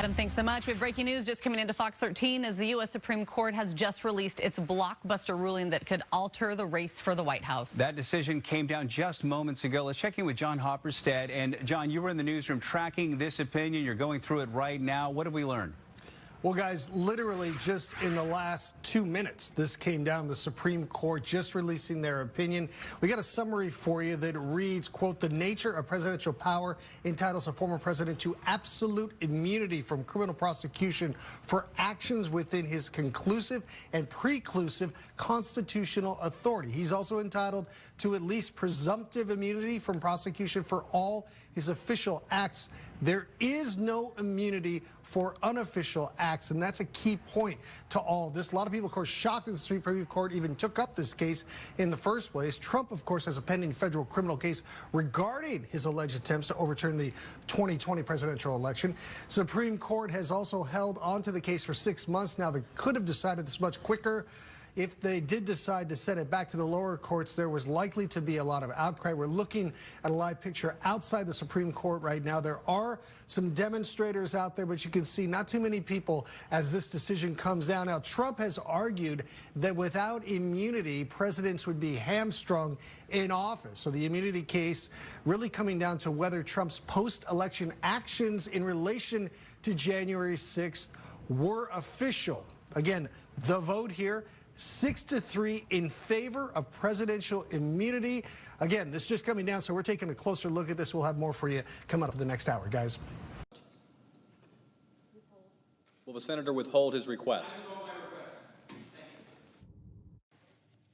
Adam, thanks so much. We have breaking news just coming into Fox 13 as the U.S. Supreme Court has just released its blockbuster ruling that could alter the race for the White House. That decision came down just moments ago. Let's check in with John Hopperstead. And John, you were in the newsroom tracking this opinion. You're going through it right now. What have we learned? Well, guys, literally just in the last 2 minutes, this came down. The Supreme Court just releasing their opinion. We got a summary for you that reads, quote, the nature of presidential power entitles a former president to absolute immunity from criminal prosecution for actions within his conclusive and preclusive constitutional authority. He's also entitled to at least presumptive immunity from prosecution for all his official acts. There is no immunity for unofficial acts, and that's a key point to all this. A lot of people, of course, shocked that the Supreme Court even took up this case in the first place. Trump, of course, has a pending federal criminal case regarding his alleged attempts to overturn the 2020 presidential election. Supreme Court has also held onto the case for 6 months now. They could have decided this much quicker. If they did decide to send it back to the lower courts, there was likely to be a lot of outcry. We're looking at a live picture outside the Supreme Court right now. There are some demonstrators out there, but you can see not too many people as this decision comes down. Now, Trump has argued that without immunity, presidents would be hamstrung in office. So the immunity case really coming down to whether Trump's post-election actions in relation to January 6th were official. Again, the vote here, 6-3 in favor of presidential immunity. Again, this is just coming down, so we're taking a closer look at this. We'll have more for you coming up the next hour, guys. Will the senator withhold his request?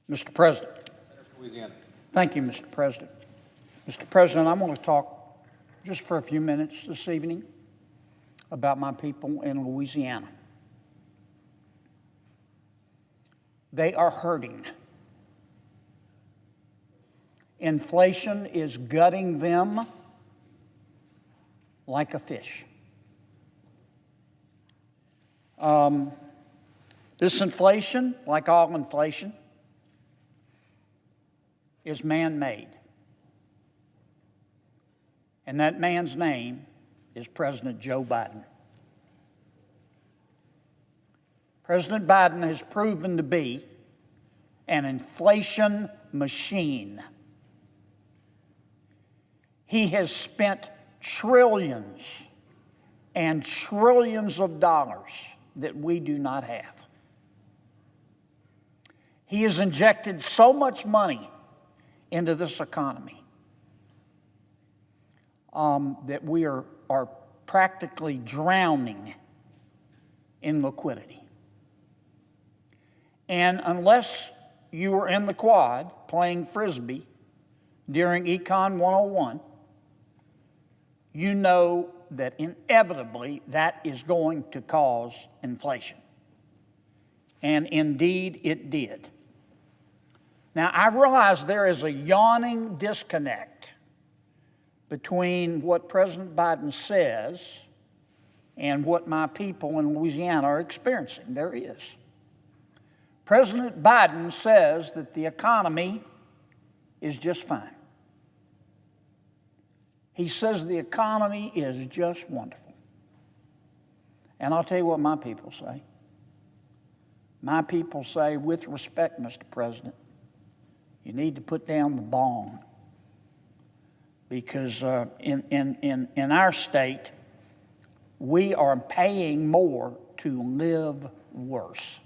Mr. President. Senator from Louisiana. Thank you, Mr. President. Mr. President, I want to talk just for a few minutes this evening about my people in Louisiana. They are hurting. Inflation is gutting them like a fish. This inflation, like all inflation, is man-made. And that man's name is President Joe Biden. President Biden has proven to be an inflation machine. He has spent trillions and trillions of dollars that we do not have. He has injected so much money into this economy that we are practically drowning in liquidity. And unless you were in the quad playing Frisbee during Econ 101, you know that inevitably that is going to cause inflation. And indeed it did. Now, I realize there is a yawning disconnect between what President Biden says and what my people in Louisiana are experiencing. There is. President Biden says that the economy is just fine. He says the economy is just wonderful. And I'll tell you what my people say. My people say, with respect, Mr. President, you need to put down the bong. Because in our state, we are paying more to live worse.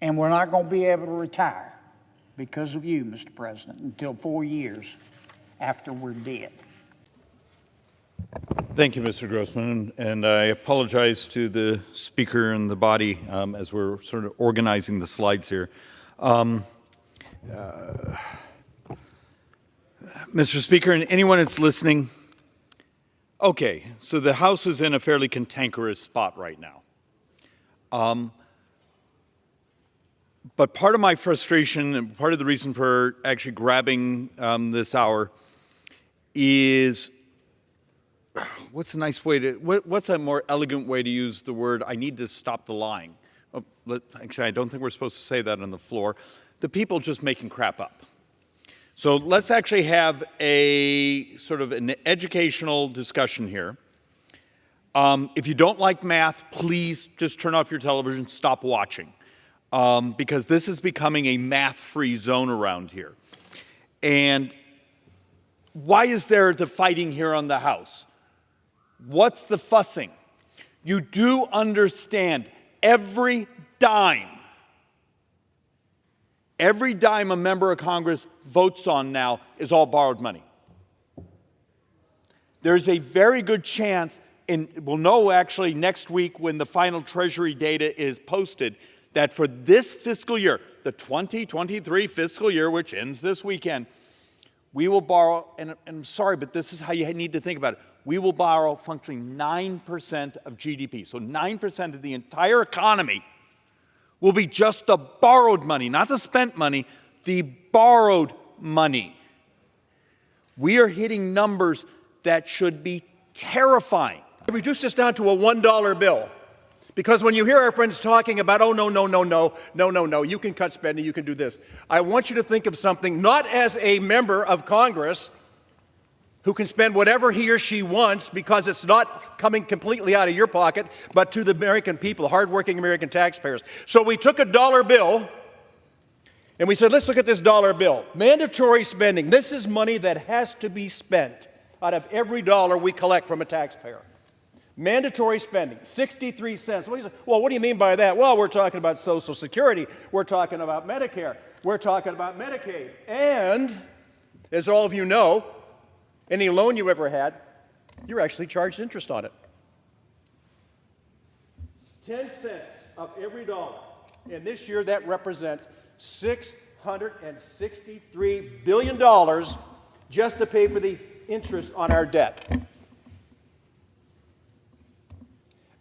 And we're not going to be able to retire because of you, Mr. President, until 4 years after we're dead. Thank you, Mr. Grossman, and I apologize to the speaker and the body as we're sort of organizing the slides here. Mr. Speaker, and anyone that's listening, okay, so the House is in a fairly cantankerous spot right now. But part of my frustration and part of the reason for actually grabbing this hour is, what's a nice way to, what's a more elegant way to use the word, I need to stop the lying. Oh, actually, I don't think we're supposed to say that on the floor. The people just making crap up. So let's actually have a sort of an educational discussion here If you don't like math, please just turn off your television, stop watching, because this is becoming a math-free zone around here. And why is there the fighting here on the House? What's the fussing? You do understand every dime a member of Congress votes on now is all borrowed money. There's a very good chance, and we'll know actually next week when the final Treasury data is posted, that for this fiscal year, the 2023 fiscal year, which ends this weekend, we will borrow, and I'm sorry, but this is how you need to think about it. We will borrow functionally 9% of GDP. So 9% of the entire economy will be just the borrowed money, not the spent money, the borrowed money. We are hitting numbers that should be terrifying. Reduce this down to a $1 bill. Because when you hear our friends talking about, oh, no, you can cut spending, you can do this. I want you to think of something not as a member of Congress who can spend whatever he or she wants because it's not coming completely out of your pocket, but to the American people, the hardworking American taxpayers. So we took a dollar bill and we said, let's look at this dollar bill. Mandatory spending. This is money that has to be spent out of every dollar we collect from a taxpayer. Mandatory spending, 63 cents. Well, what do you mean by that? Well, we're talking about Social Security. We're talking about Medicare. We're talking about Medicaid. And, as all of you know, any loan you ever had, you're actually charged interest on it. 10 cents of every dollar. And this year that represents $663 billion just to pay for the interest on our debt.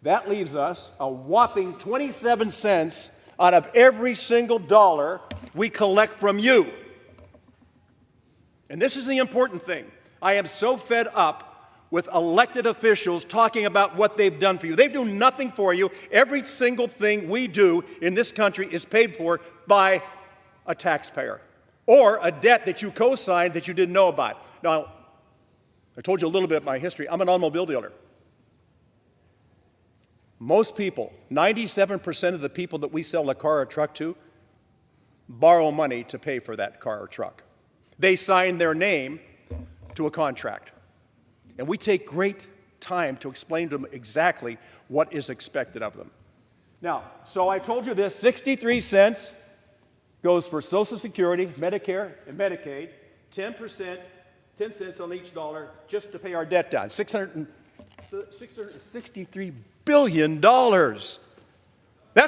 That leaves us a whopping 27 cents out of every single dollar we collect from you. And this is the important thing. I am so fed up with elected officials talking about what they've done for you. They do nothing for you. Every single thing we do in this country is paid for by a taxpayer or a debt that you co-signed that you didn't know about. Now, I told you a little bit of my history. I'm an automobile dealer. Most people, 97% of the people that we sell a car or truck to, borrow money to pay for that car or truck. They sign their name to a contract. And we take great time to explain to them exactly what is expected of them. Now, so I told you this, 63 cents goes for Social Security, Medicare, and Medicaid, 10 cents on each dollar just to pay our debt down, $663 billion. That's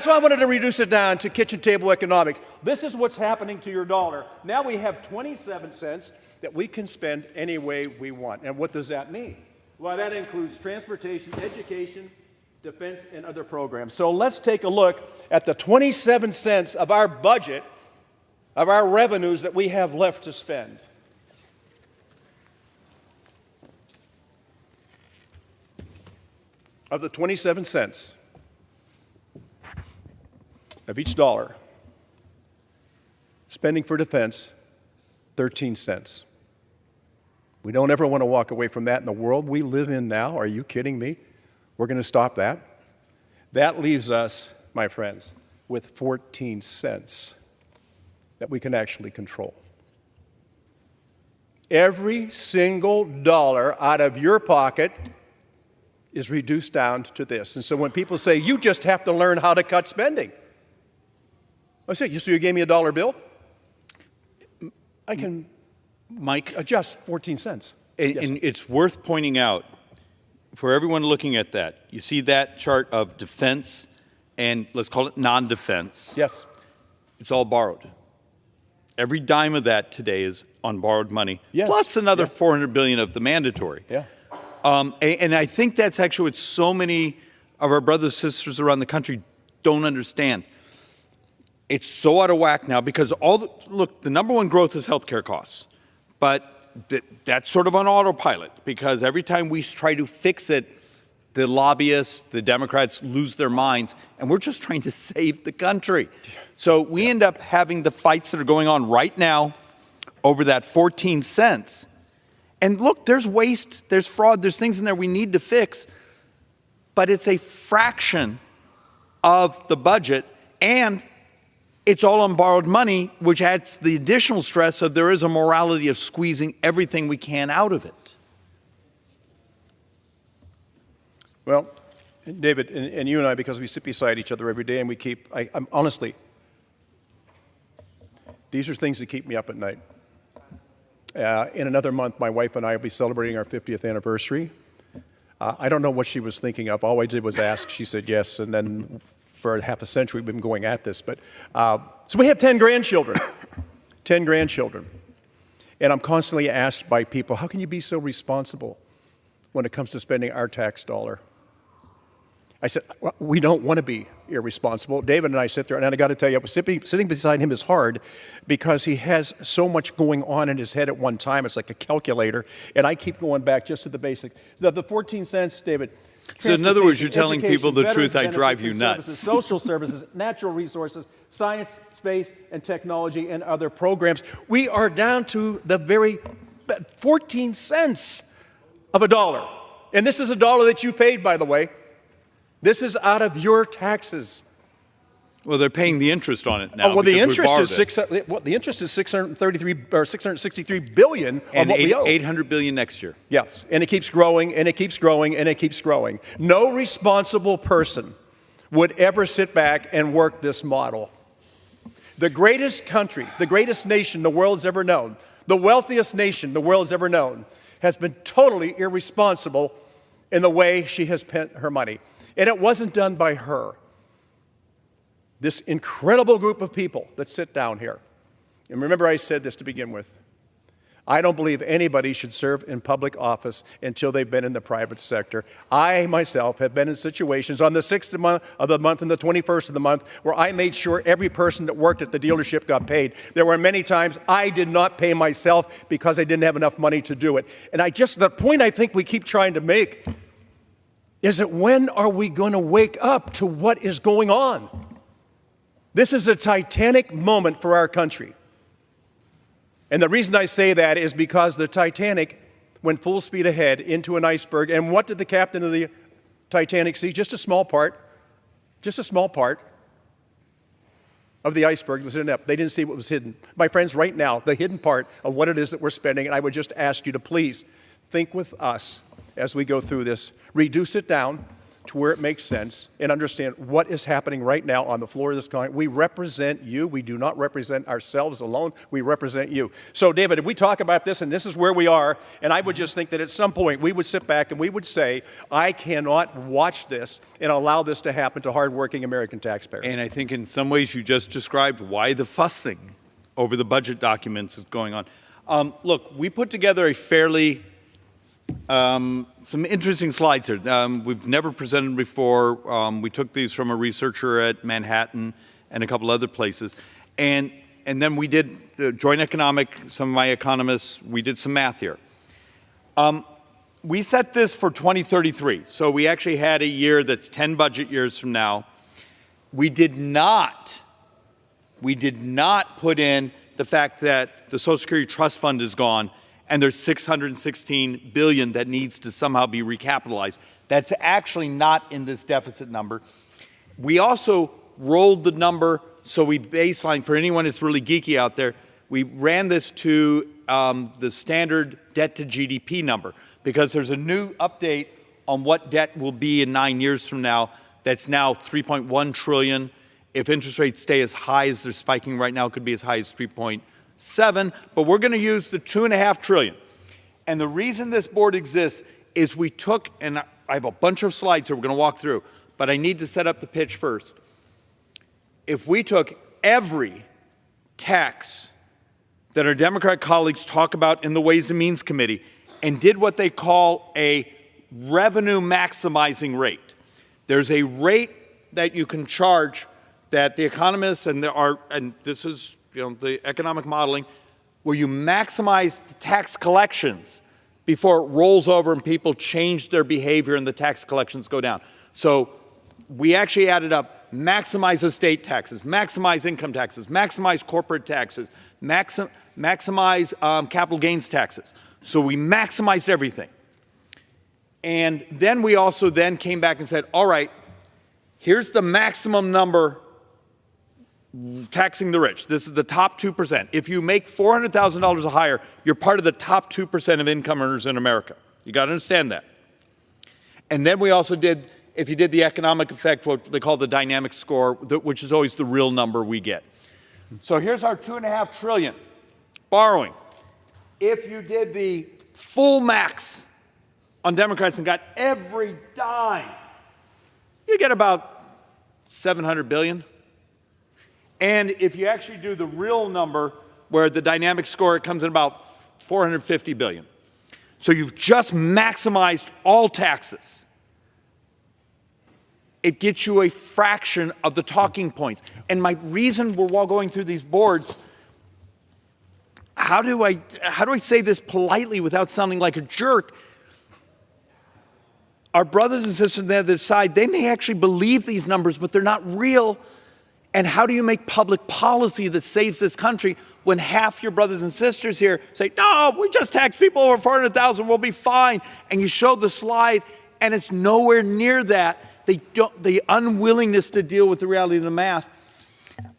why I wanted to reduce it down to kitchen table economics. This is what's happening to your dollar. Now we have 27 cents that we can spend any way we want. And what does that mean? Well, that includes transportation, education, defense, and other programs. So let's take a look at the 27 cents of our budget, of our revenues that we have left to spend. Of the 27 cents of each dollar, spending for defense, 13 cents. We don't ever want to walk away from that in the world we live in now. Are you kidding me? We're going to stop that. That leaves us, my friends, with 14 cents that we can actually control. Every single dollar out of your pocket is reduced down to this. And so when people say, you just have to learn how to cut spending, I say, so you gave me a dollar bill? I can, Mike, adjust 14 cents. And it's worth pointing out, for everyone looking at that, you see that chart of defense and let's call it non-defense. Yes. It's all borrowed. Every dime of that today is on borrowed money, yes. Plus another $400 billion of the mandatory. Yeah. And I think that's actually what so many of our brothers and sisters around the country don't understand. It's so out of whack now because look, the number one growth is healthcare costs. But that's sort of on autopilot because every time we try to fix it, the lobbyists, the Democrats lose their minds, and we're just trying to save the country. So we end up having the fights that are going on right now over that 14 cents. And look, there's waste, there's fraud, there's things in there we need to fix. but it's a fraction of the budget, and it's all on borrowed money, which adds the additional stress of there is a morality of squeezing everything we can out of it. Well, David, and you and I, because we sit beside each other every day and we keep, I'm honestly, these are things that keep me up at night. In another month, my wife and I will be celebrating our 50th anniversary. I don't know what she was thinking of. All I did was ask. She said yes, and then for half a century we've been going at this. But so we have 10 grandchildren, 10 grandchildren. And I'm constantly asked by people, how can you be so responsible when it comes to spending our tax dollar? I said, well, we don't want to be irresponsible. David and I sit there, and I got to tell you, sitting beside him is hard because he has so much going on in his head at one time. It's like a calculator, and I keep going back just to the basics. The 14 cents, David. So in other words, you're telling people the truth, I drive you nuts. Social services, natural resources, science, space, and technology, and other programs. We are down to the very 14 cents of a dollar. And this is a dollar that you paid, by the way. This is out of your taxes. Well, they're paying the interest on it now. Oh, well, the interest is the interest is 633 or 663 billion and of what we owe. 800 billion next year. Yes, and it keeps growing, and it keeps growing, and it keeps growing. No responsible person would ever sit back and work this model. The greatest country, the greatest nation the world's ever known, the wealthiest nation the world's ever known, has been totally irresponsible in the way she has spent her money. And it wasn't done by her. This incredible group of people that sit down here. And remember, I said this to begin with. I don't believe anybody should serve in public office until they've been in the private sector. I myself have been in situations on the 6th of the month and the 21st of the month where I made sure every person that worked at the dealership got paid. There were many times I did not pay myself because I didn't have enough money to do it. And the point I think we keep trying to make is that when are we going to wake up to what is going on? This is a titanic moment for our country. And the reason I say that is because the Titanic went full speed ahead into an iceberg. And what did the captain of the Titanic see? Just a small part of the iceberg that was hidden up. They didn't see what was hidden. My friends, right now, the hidden part of what it is that we're spending, and I would just ask you to please think with us as we go through this. Reduce it down to where it makes sense and understand what is happening right now on the floor of this country. We represent you. We do not represent ourselves alone. We represent you. So, David, if we talk about this, and this is where we are, and I would just think that at some point we would sit back and we would say, I cannot watch this and allow this to happen to hardworking American taxpayers. And I think in some ways you just described why the fussing over the budget documents is going on. Look, we put together a fairly some interesting slides here. We've never presented before. We took these from a researcher at Manhattan and a couple other places. And then we did joint economic, some of my economists, we did some math here. We set this for 2033. So we actually had a year that's 10 budget years from now. We did not put in the fact that the Social Security Trust Fund is gone and there's $616 billion that needs to somehow be recapitalized. That's actually not in this deficit number. We also rolled the number, so we baseline, for anyone that's really geeky out there, we ran this to the standard debt to GDP number, because there's a new update on what debt will be in 9 years from now. That's now 3.1 trillion. If interest rates stay as high as they're spiking right now, it could be as high as 3.7, but we're going to use the 2.5 trillion. And the reason this board exists is we took, and I have a bunch of slides here we're going to walk through, but I need to set up the pitch first. If we took every tax that our Democrat colleagues talk about in the Ways and Means Committee and did what they call a revenue maximizing rate. There's a rate that you can charge that the economists and this is the economic modeling, where you maximize the tax collections before it rolls over and people change their behavior and the tax collections go down. So we actually added up, maximize estate taxes, maximize income taxes, maximize corporate taxes, maximize capital gains taxes. So we maximized everything. And then we also then came back and said, all right, here's the maximum number taxing the rich. This is the top 2%. If you make $400,000 or higher, you're part of the top 2% of income earners in America. You got to understand that. And then we also did, if you did the economic effect, what they call the dynamic score, which is always the real number we get. So here's our $2.5 trillion borrowing. If you did the full max on Democrats and got every dime, you get about $700 billion. And if you actually do the real number, where the dynamic score, it comes in about $450 billion. So you've just maximized all taxes. It gets you a fraction of the talking points. And my reason we're all going through these boards, how do I say this politely without sounding like a jerk? Our brothers and sisters on the other side, they may actually believe these numbers, but they're not real. And how do you make public policy that saves this country when half your brothers and sisters here say, no, we just tax people over 400,000, we'll be fine. And you show the slide, and it's nowhere near that. The unwillingness to deal with the reality of the math.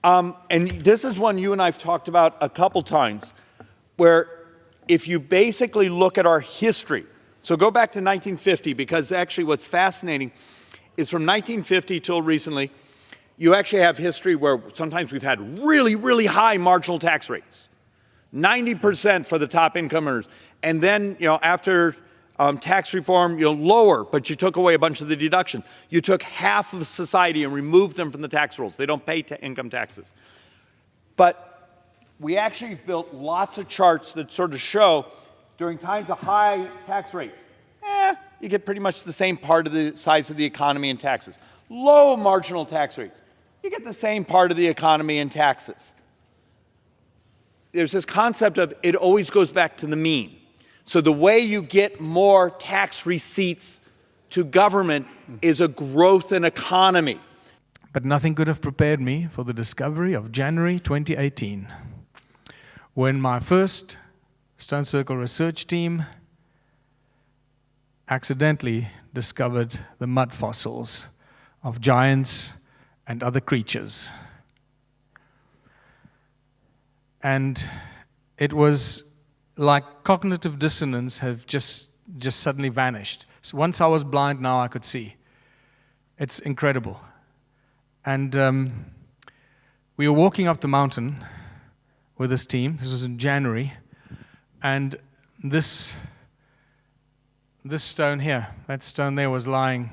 And this is one you and I have talked about a couple times, where if you basically look at our history, so go back to 1950, because actually what's fascinating is from 1950 till recently, you actually have history where sometimes we've had really, really high marginal tax rates, 90% for the top income earners. And then, after tax reform, lower, but you took away a bunch of the deduction. You took half of society and removed them from the tax rolls. They don't pay income taxes. But we actually built lots of charts that sort of show during times of high tax rates, you get pretty much the same part of the size of the economy in taxes. Low marginal tax rates, you get the same part of the economy in taxes. There's this concept of it always goes back to the mean. So the way you get more tax receipts to government is a growth in economy. But nothing could have prepared me for the discovery of January 2018, when my first Stone Circle research team accidentally discovered the mud fossils of giants and other creatures. And it was like cognitive dissonance have just suddenly vanished. So once I was blind, now I could see. It's incredible. And we were walking up the mountain with this team. This was in January. And this stone here, that stone there was lying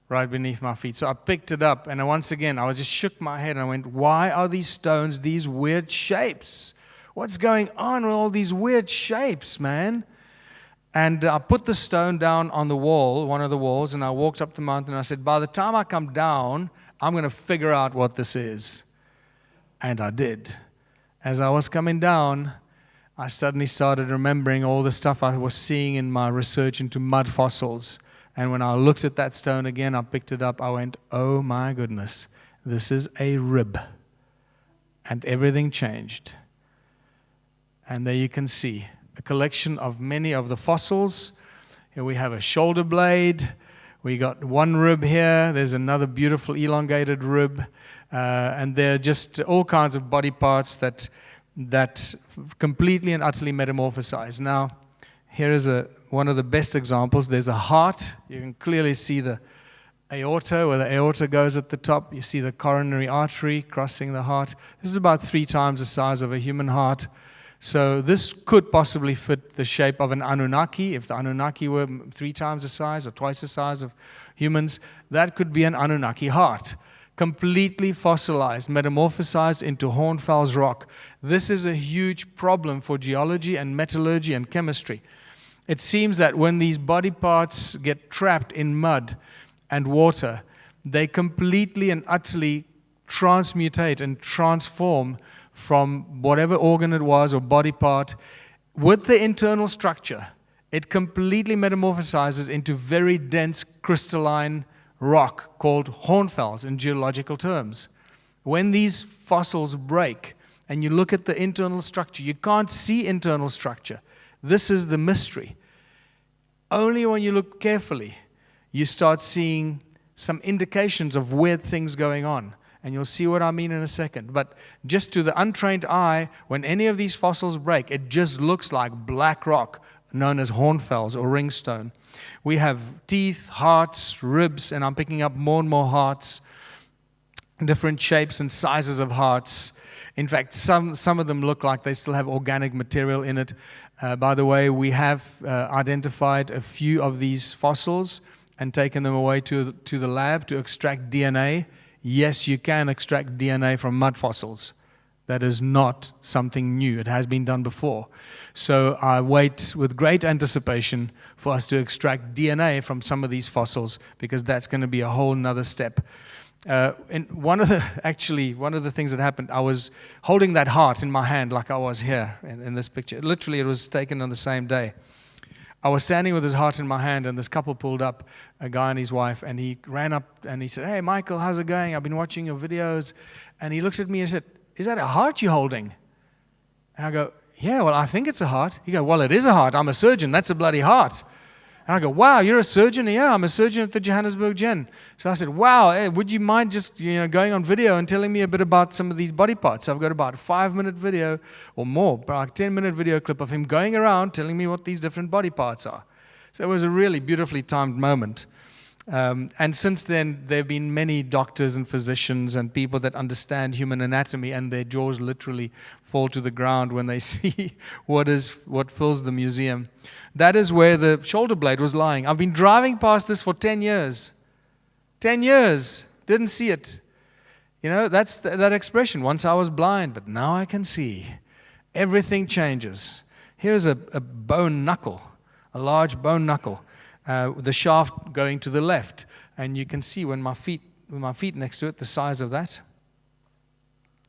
right beneath my feet. So I picked it up, and once again, I just shook my head and I went, why are these stones these weird shapes? What's going on with all these weird shapes, man? And I put the stone down on the wall, one of the walls, and I walked up the mountain, and I said, by the time I come down, I'm going to figure out what this is. And I did. As I was coming down, I suddenly started remembering all the stuff I was seeing in my research into mud fossils. And when I looked at that stone again, I picked it up, I went, oh my goodness, this is a rib. And everything changed. And there you can see a collection of many of the fossils. Here we have a shoulder blade. We got one rib here. There's another beautiful elongated rib. And there are just all kinds of body parts that completely and utterly metamorphosize. Now, here is one of the best examples. There's a heart. You can clearly see the aorta, where the aorta goes at the top. You see the coronary artery crossing the heart. This is about 3 times the size of a human heart. So this could possibly fit the shape of an Anunnaki. If the Anunnaki were 3 times the size or twice the size of humans, that could be an Anunnaki heart. Completely fossilized, metamorphosized into Hornfels rock. This is a huge problem for geology and metallurgy and chemistry. It seems that when these body parts get trapped in mud and water, they completely and utterly transmutate and transform from whatever organ it was or body part with the internal structure. It completely metamorphosizes into very dense crystalline rock called hornfels in geological terms. When these fossils break and you look at the internal structure, you can't see internal structure. This is the mystery. only when you look carefully, you start seeing some indications of weird things going on. And you'll see what I mean in a second. But just to the untrained eye, when any of these fossils break, it just looks like black rock, known as hornfels or ringstone. We have teeth, hearts, ribs, and I'm picking up more and more hearts, different shapes and sizes of hearts. In fact, some of them look like they still have organic material in it. By the way, we have identified a few of these fossils and taken them away to the lab to extract DNA. Yes, you can extract DNA from mud fossils. That is not something new. It has been done before. So I wait with great anticipation for us to extract DNA from some of these fossils, because that's going to be a whole nother step. And one of the things that happened, I was holding that heart in my hand like I was here in this picture. Literally, it was taken on the same day. I was standing with his heart in my hand, and this couple pulled up, a guy and his wife, and he ran up and he said, "Hey, Michael, how's it going? I've been watching your videos." And he looked at me and said, "Is that a heart you're holding?" And I go, "Yeah, well, I think it's a heart." He goes, "Well, it is a heart. I'm a surgeon. That's a bloody heart." And I go, "Wow, you're a surgeon?" "Yeah, I'm a surgeon at the Johannesburg Gen." So I said, "Wow, hey, would you mind just going on video and telling me a bit about some of these body parts?" So I've got about a 5-minute video or more, like 10-minute video clip of him going around telling me what these different body parts are. So it was a really beautifully timed moment. And since then, there have been many doctors and physicians and people that understand human anatomy, and their jaws literally fall to the ground when they see what fills the museum. That is where the shoulder blade was lying. I've been driving past this for 10 years. 10 years. Didn't see it. That's that expression. Once I was blind, but now I can see. Everything changes. Here's a bone knuckle, a large bone knuckle. The shaft going to the left, and you can see with my feet next to it, the size of that.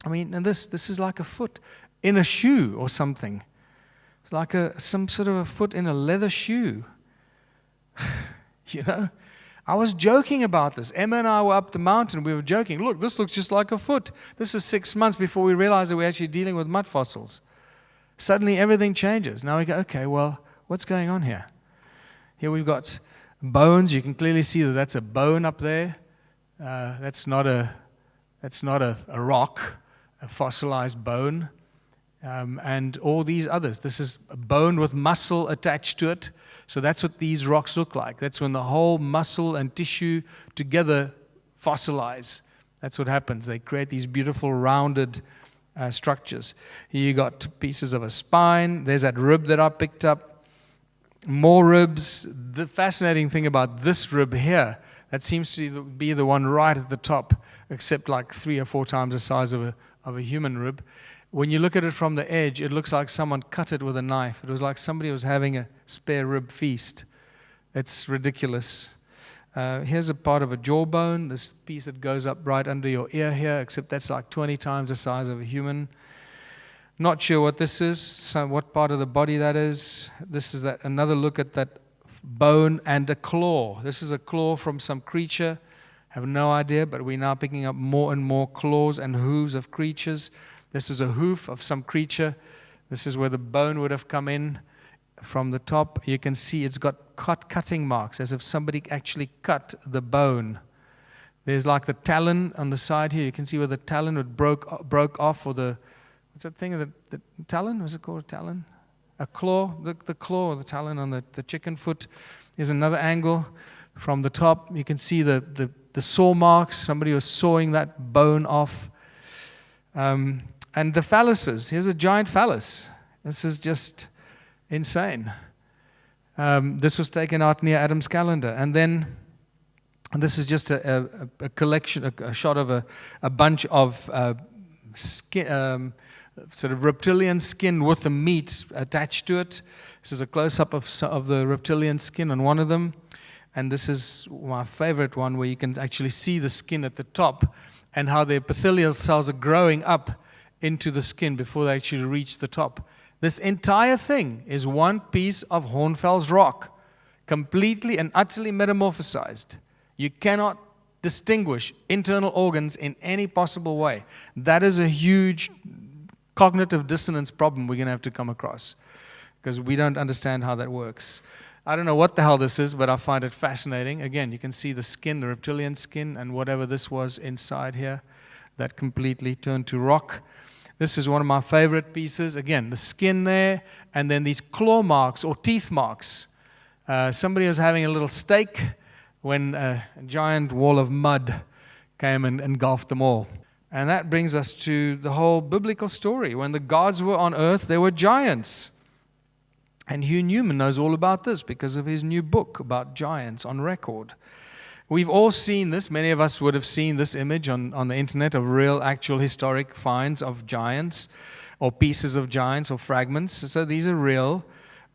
I mean, and this is like a foot in a shoe or something. It's like some sort of a foot in a leather shoe. I was joking about this. Emma and I were up the mountain. We were joking. Look, this looks just like a foot. This is 6 months before we realized that we're actually dealing with mud fossils. Suddenly, everything changes. Now we go, okay, well, what's going on here? Here we've got bones. You can clearly see that that's a bone up there. That's not a rock, a fossilized bone. And all these others. This is a bone with muscle attached to it. So that's what these rocks look like. That's when the whole muscle and tissue together fossilize. That's what happens. They create these beautiful rounded structures. Here you got pieces of a spine. There's that rib that I picked up. More ribs. The fascinating thing about this rib here, that seems to be the one right at the top, except like 3 or 4 times the size of a human rib. When you look at it from the edge, it looks like someone cut it with a knife. It was like somebody was having a spare rib feast. It's ridiculous. Here's a part of a jawbone, this piece that goes up right under your ear here, except that's like 20 times the size of a human. Not sure what this is, what part of the body that is. This is another look at that bone and a claw. This is a claw from some creature. Have no idea, but we're now picking up more and more claws and hooves of creatures. This is a hoof of some creature. This is where the bone would have come in from the top. You can see it's got cutting marks, as if somebody actually cut the bone. There's like the talon on the side here. You can see where the talon would broke off, or the what's that thing? The talon? Was it called a talon? A claw? The claw or the talon on the chicken foot is another angle. From the top, you can see the saw marks. Somebody was sawing that bone off. And the phalluses. Here's a giant phallus. This is just insane. This was taken out near Adam's calendar. And then this is just a collection, a shot of a bunch of skin, sort of reptilian skin with the meat attached to it. This is a close-up of the reptilian skin on one of them. And this is my favorite one, where you can actually see the skin at the top and how the epithelial cells are growing up into the skin before they actually reach the top. This entire thing is one piece of Hornfels rock, completely and utterly metamorphosized. You cannot distinguish internal organs in any possible way. That is a huge cognitive dissonance problem we're going to have to come across, because we don't understand how that works. I don't know what the hell this is, but I find it fascinating. Again, you can see the skin, the reptilian skin, and whatever this was inside here that completely turned to rock. This is one of my favorite pieces. Again, the skin there, and then these claw marks or teeth marks. Somebody was having a little steak when a giant wall of mud came and engulfed them all. And that brings us to the whole biblical story. When the gods were on earth, there were giants. And Hugh Newman knows all about this because of his new book about giants on record. We've all seen this. Many of us would have seen this image on the internet of real, actual historic finds of giants or pieces of giants or fragments. So these are real.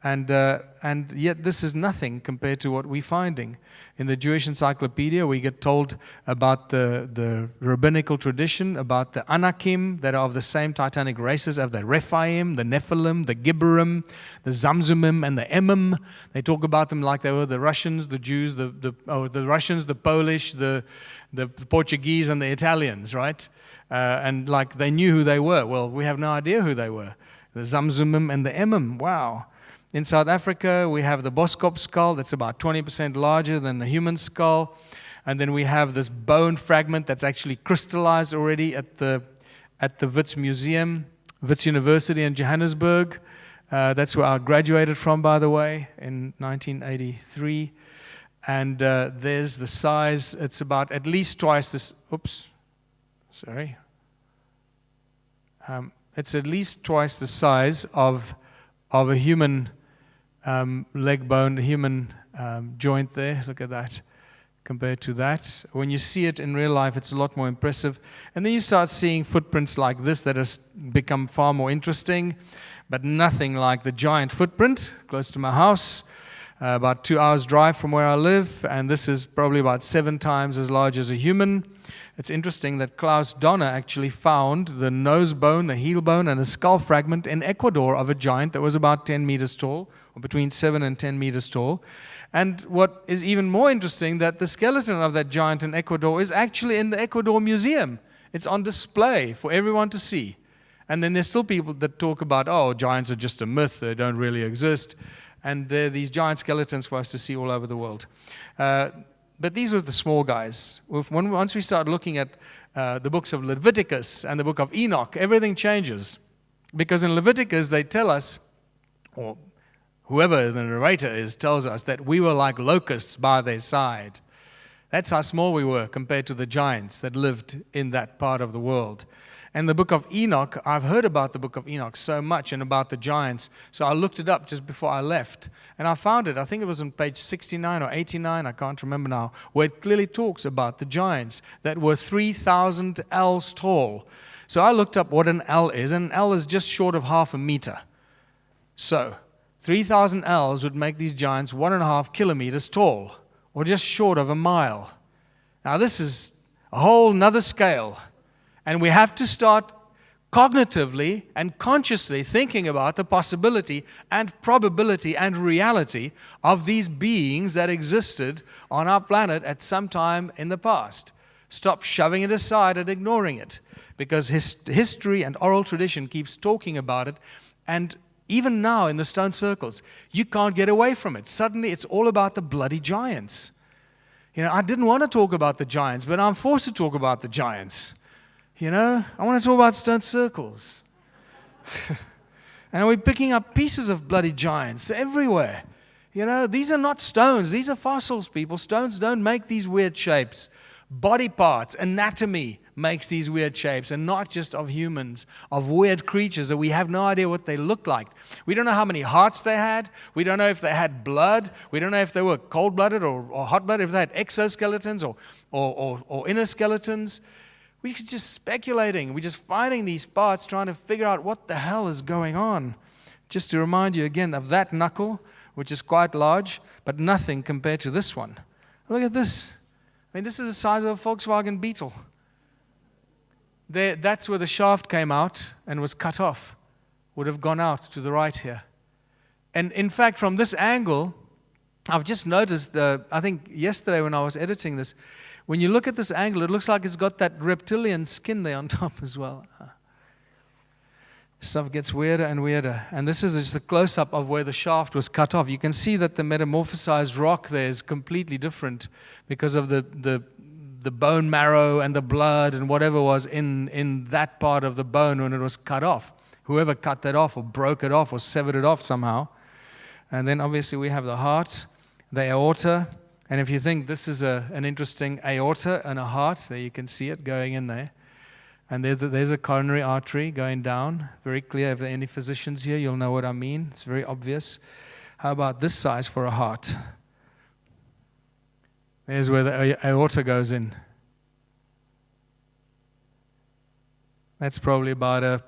And yet this is nothing compared to what we're finding. In the Jewish Encyclopedia, we get told about the rabbinical tradition, about the Anakim that are of the same titanic races of the Rephaim, the Nephilim, the Gibborim, the Zamzumim, and the Emim. They talk about them like they were the Russians, the Jews, the Russians, the Polish, the Portuguese, and the Italians, right? And like they knew who they were. Well, we have no idea who they were. The Zamzumim and the Emim, wow. In South Africa, we have the Boskop skull that's about 20% larger than the human skull. And then we have this bone fragment that's actually crystallized already at the Wits Museum, Wits University in Johannesburg. That's where I graduated from, by the way, in 1983. And there's the size. It's about at least twice this. Oops. Sorry. It's at least twice the size of a human leg bone, a human joint there. Look at that compared to that. When you see it in real life, it's a lot more impressive. And then you start seeing footprints like this that has become far more interesting, but nothing like the giant footprint close to my house, about 2 hours drive from where I live, and this is probably about 7 times as large as a human. It's interesting that Klaus Donner actually found the nose bone, the heel bone, and a skull fragment in Ecuador of a giant that was about 10 meters tall, or between 7 and 10 meters tall. And what is even more interesting, that the skeleton of that giant in Ecuador is actually in the Ecuador Museum. It's on display for everyone to see. And then there's still people that talk about, oh, giants are just a myth, they don't really exist. And there are these giant skeletons for us to see all over the world. But these are the small guys. Once we start looking at the books of Leviticus and the book of Enoch, everything changes. Because in Leviticus, they tell us, or whoever the narrator is tells us, that we were like locusts by their side. That's how small we were compared to the giants that lived in that part of the world. And the book of Enoch, I've heard about the book of Enoch so much and about the giants, so I looked it up just before I left. And I found it, I think it was on page 69 or 89, I can't remember now, where it clearly talks about the giants that were 3,000 ells tall. So I looked up what an ell is, and an ell is just short of half a meter. So 3,000 ells would make these giants 1.5 kilometers tall, or just short of a mile. Now this is a whole nother scale. And we have to start cognitively and consciously thinking about the possibility and probability and reality of these beings that existed on our planet at some time in the past. Stop shoving it aside and ignoring it, because history and oral tradition keeps talking about it. And even now in the stone circles, you can't get away from it. Suddenly it's all about the bloody giants. You know, I didn't want to talk about the giants, but I'm forced to talk about the giants. You know, I want to talk about stone circles. And we're picking up pieces of bloody giants everywhere. You know, these are not stones. These are fossils, people. Stones don't make these weird shapes. Body parts, anatomy makes these weird shapes, and not just of humans, of weird creatures that we have no idea what they look like. We don't know how many hearts they had. We don't know if they had blood. We don't know if they were cold-blooded or hot-blooded, if they had exoskeletons or inner skeletons. We're just speculating. We're just finding these parts, trying to figure out what the hell is going on. Just to remind you again of that knuckle, which is quite large, but nothing compared to this one. Look at this. I mean, this is the size of a Volkswagen Beetle. That's where the shaft came out and was cut off. Would have gone out to the right here. And in fact, from this angle, I've just noticed, I think yesterday when I was editing this, when you look at this angle, it looks like it's got that reptilian skin there on top as well. stuff gets weirder and weirder. And this is just a close-up of where the shaft was cut off. You can see that the metamorphosized rock there is completely different because of the bone marrow and the blood and whatever was in that part of the bone when it was cut off. Whoever cut that off or broke it off or severed it off somehow. And then obviously we have the heart, the aorta. And if you think this is an interesting aorta and a heart, there you can see it going in there. And there's a coronary artery going down. Very clear. If there are any physicians here, you'll know what I mean. It's very obvious. How about this size for a heart? There's where the aorta goes in. That's probably about a,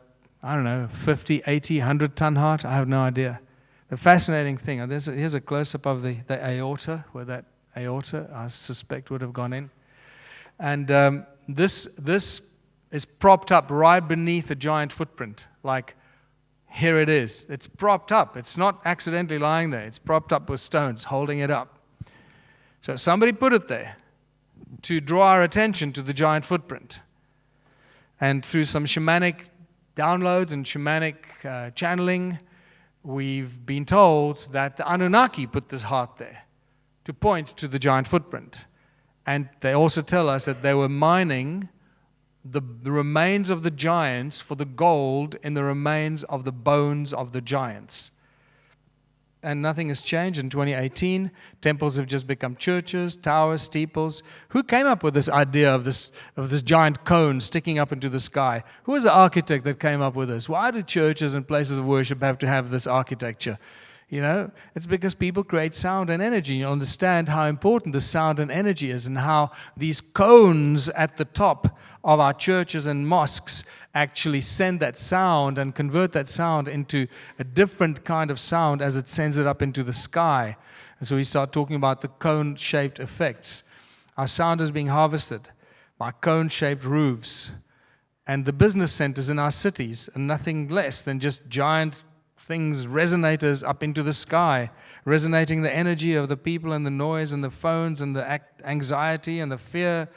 50, 80, 100-ton heart. I have no idea. The fascinating thing, here's a close-up of the aorta, where that aorta, I suspect, would have gone in. And this is propped up right beneath a giant footprint. Like, here it is. It's propped up. It's not accidentally lying there. It's propped up with stones, holding it up. So somebody put it there to draw our attention to the giant footprint. And through some shamanic downloads and shamanic channeling, we've been told that the Anunnaki put this heart there to point to the giant footprint. And they also tell us that they were mining the remains of the giants for the gold in the remains of the bones of the giants. And nothing has changed in 2018. Temples have just become churches, towers, steeples. Who came up with this idea of this giant cone sticking up into the sky? Who was the architect that came up with this? Why do churches and places of worship have to have this architecture? You know, it's because people create sound and energy. You understand how important the sound and energy is, and how these cones at the top of our churches and mosques actually send that sound and convert that sound into a different kind of sound as it sends it up into the sky. And so we start talking about the cone-shaped effects. Our sound is being harvested by cone-shaped roofs. And the business centers in our cities are nothing less than just giant things, resonators up into the sky, resonating the energy of the people and the noise and the phones and the anxiety and the fear.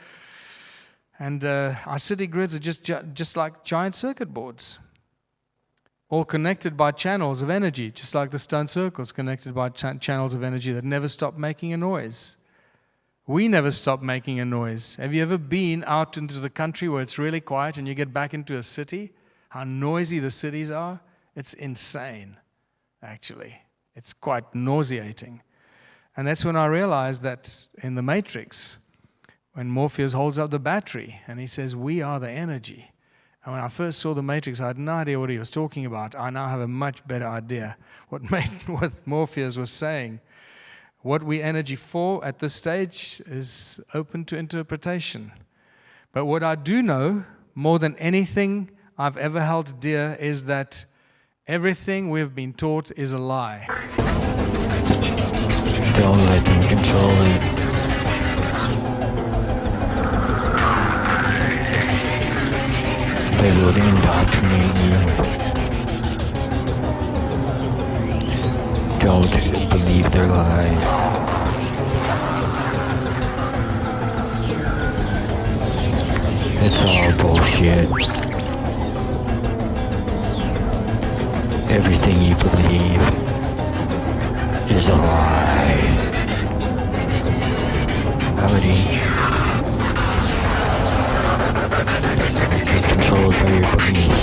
And our city grids are just like giant circuit boards, all connected by channels of energy, just like the stone circles connected by channels of energy that never stop making a noise. We never stop making a noise. Have you ever been out into the country where it's really quiet and you get back into a city? How noisy the cities are? It's insane, actually. It's quite nauseating. And that's when I realized that in the Matrix, when Morpheus holds up the battery and he says, we are the energy. And when I first saw the Matrix, I had no idea what he was talking about. I now have a much better idea what Morpheus was saying. What we energy for at this stage is open to interpretation. But what I do know, more than anything I've ever held dear, is that everything we've been taught is a lie. Don't let them control it. They will indoctrinate you. Don't believe their lies. It's all bullshit. Everything you believe is a lie. Howdy. Is controlled by your belief.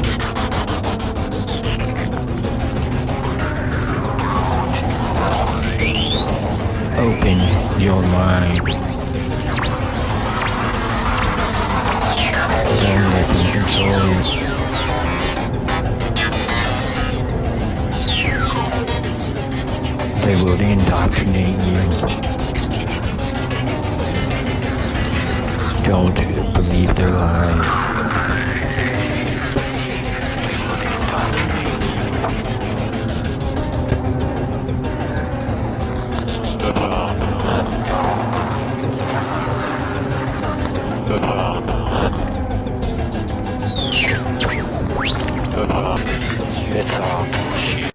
Open your mind. Don't let them control you. They will indoctrinate you. Don't believe their lies. It's all bullshit.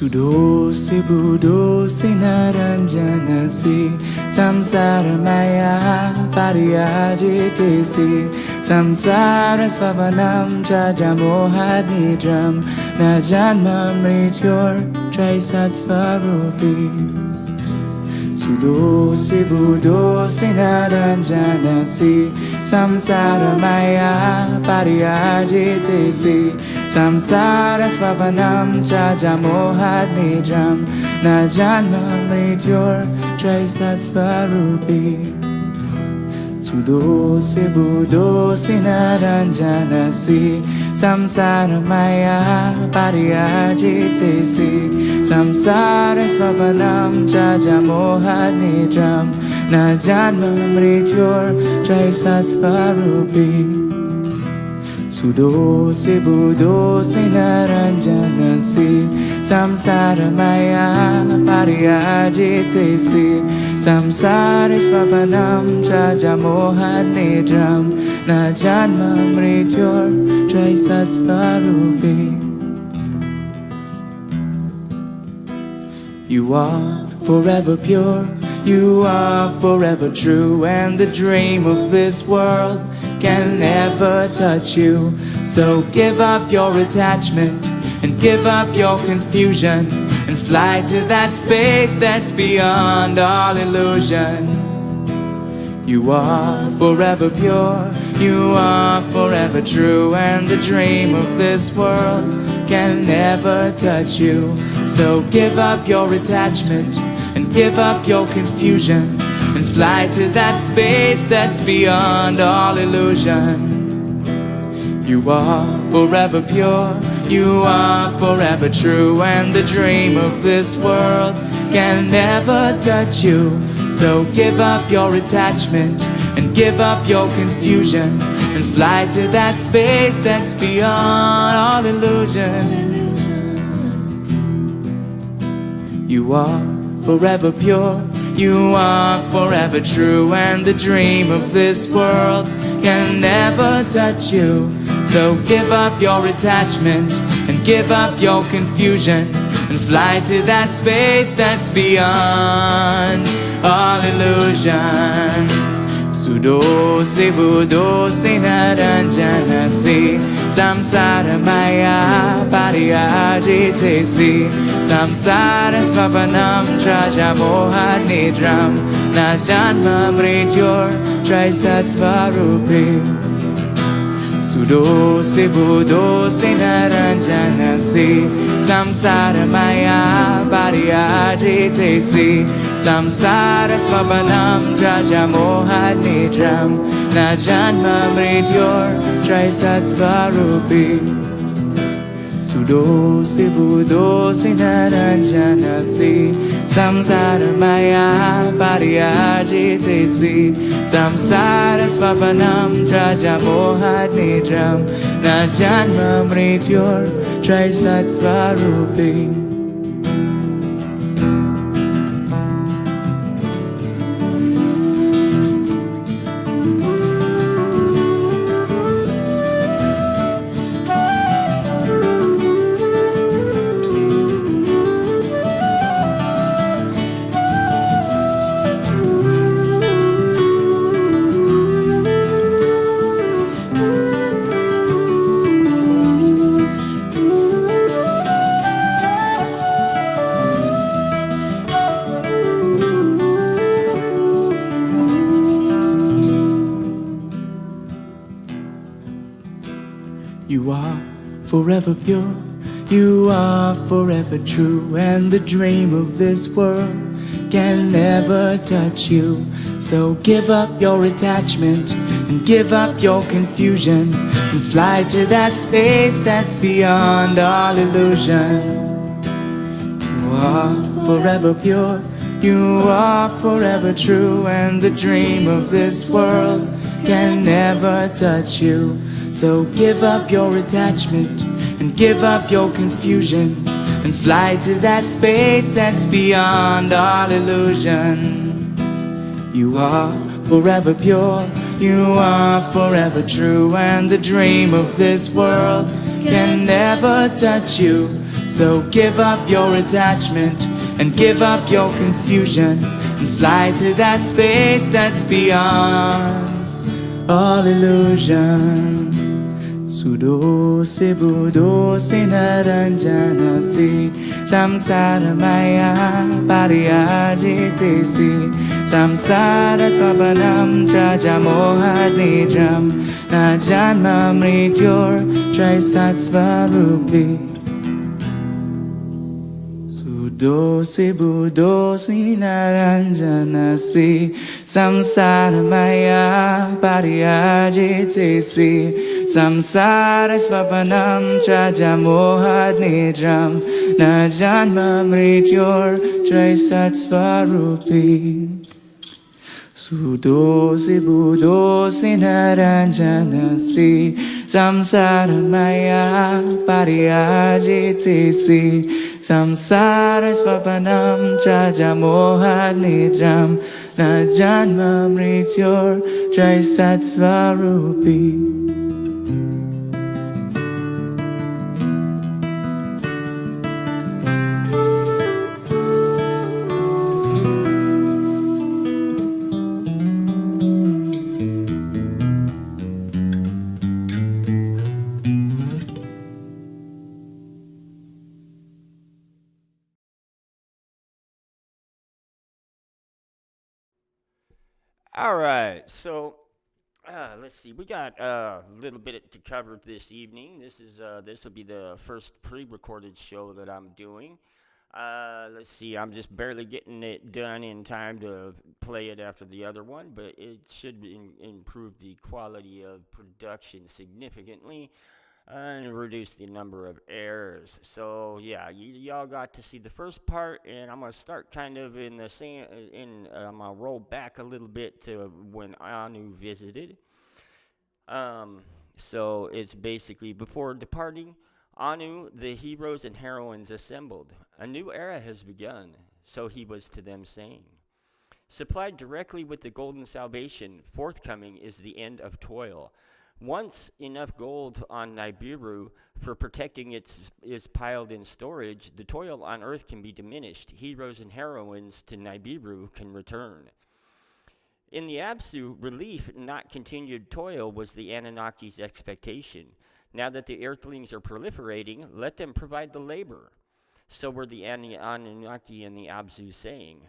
Sudosi budosi naranjanasi samsara maya pariyajitesi samsara svavanam jajamohad nidram na janma mrityor trisat svarupi Sudosi budosi naranjanasi samsara maya pariyajitesi samsara svavanam jajamohad nidram na janma mrityor trisat svarupi Sudosi budosi naranjanasi samsara maya pariyajitesi samsara svavanam jajamohad nidram na janma mrityor trisat svarupi Sudosi budosi naranjanasi samsara maya pariyajitesi samsara svavanam jajamohad nidram na janma mrityor trisat svarupi You are forever pure, you are forever true, and the dream of this world can never touch you. So give up your attachment and give up your confusion and fly to that space that's beyond all illusion. You are forever pure, you are forever true, and the dream of this world can never touch you. So give up your attachment and give up your confusion and fly to that space that's beyond all illusion. You are forever pure, you are forever true, and the dream of this world can never touch you. So give up your attachment and give up your confusion and fly to that space that's beyond all illusion. You are forever pure, you are forever true, and the dream of this world can never touch you. So give up your attachment and give up your confusion and fly to that space that's beyond all illusion. Sudosi budosi naranjanasi samsara maya pariyajitesi samsara svavanam jajamohad nidram na janma mrityor trisat svarupi Sudosi budosi naranjanasi samsara maya pariyajitesi samsara svavanam jajamohad nidram na janma mrityor trisat svarupi Sudosi budosi naranjanasi samsara maya pariyajitesi samsara svavanam jajamohad nidram na janma mrityor trisat svarupi You are forever pure, you are forever true, and the dream of this world can never touch you. So give up your attachment and give up your confusion and fly to that space that's beyond all illusion. You are forever pure, you are forever true, and the dream of this world can never touch you. So give up your attachment and give up your confusion and fly to that space that's beyond all illusion. You are forever pure, you are forever true, and the dream of this world can never touch you. So give up your attachment and give up your confusion and fly to that space that's beyond all illusion. Sudo se budo se naranjana se samsara maya pariyajite se samsara swapanam chaja moha nidram na janma mrityor trisatsvarupi. Sudo se budo se naranjana se samsara maya pariyajite se samsara swapanam chaja moha nidram na janma mrityor trisatsvarupi. Sudo se budo se naranjana se samsara maya pariyajite se samsara swapanam chaja moha nidram na janma mrityor trisatsvarupi. All right, so let's see. We got a little bit to cover this evening. This will be the first pre-recorded show that I'm doing. Let's see. I'm just barely getting it done in time to play it after the other one, but it should improve the quality of production significantly and reduce the number of errors. So yeah, y'all got to see the first part, and I'm gonna start kind of in the same. I'm gonna roll back a little bit to when Anu visited. So it's basically before departing, Anu, the heroes and heroines assembled. A new era has begun, so he was to them saying. Supplied directly with the golden salvation, forthcoming is the end of toil. Once enough gold on Nibiru for protecting is piled in storage, the toil on Earth can be diminished. Heroes and heroines to Nibiru can return. In the Absu, relief, not continued toil, was the Anunnaki's expectation. Now that the Earthlings are proliferating, let them provide the labor. So were the Anunnaki and the Absu saying.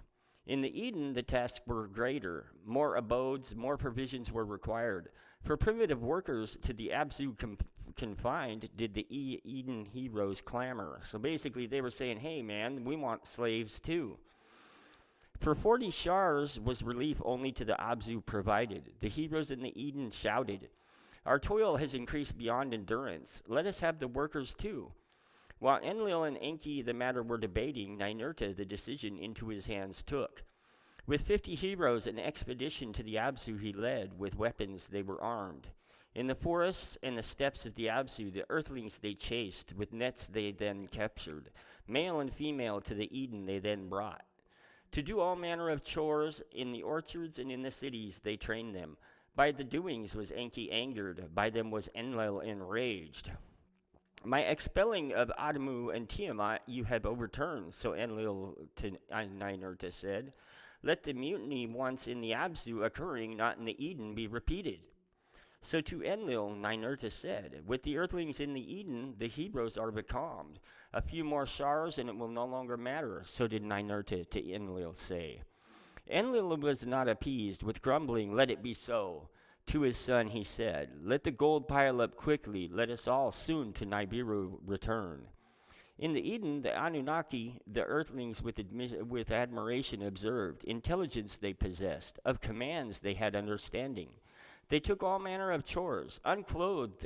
In the Eden, the tasks were greater. More abodes, more provisions were required. For primitive workers to the Absu confined, did the Eden heroes clamor. So basically they were saying, hey man, we want slaves too. For 40 shars was relief only to the Absu provided. The heroes in the Eden shouted, our toil has increased beyond endurance. Let us have the workers too. While Enlil and Enki the matter were debating, Ninurta the decision into his hands took. With 50 heroes, an expedition to the Absu he led. With weapons they were armed. In the forests and the steppes of the Absu, the Earthlings they chased. With nets they then captured. Male and female to the Eden they then brought. To do all manner of chores in the orchards and in the cities they trained them. By the doings was Enki angered. By them was Enlil enraged. My expelling of Adamu and Tiamat you have overturned, so Enlil to Ninurta said. Let the mutiny once in the Absu occurring, not in the Eden, be repeated. So to Enlil, Ninurta said, with the Earthlings in the Eden, the heroes are becalmed. A few more shars and it will no longer matter, so did Ninurta to Enlil say. Enlil was not appeased, with grumbling, let it be so. To his son he said, let the gold pile up quickly, let us all soon to Nibiru return. In the Eden, the Anunnaki, the Earthlings with admiration observed. Intelligence they possessed. Of commands they had understanding. They took all manner of chores. Unclothed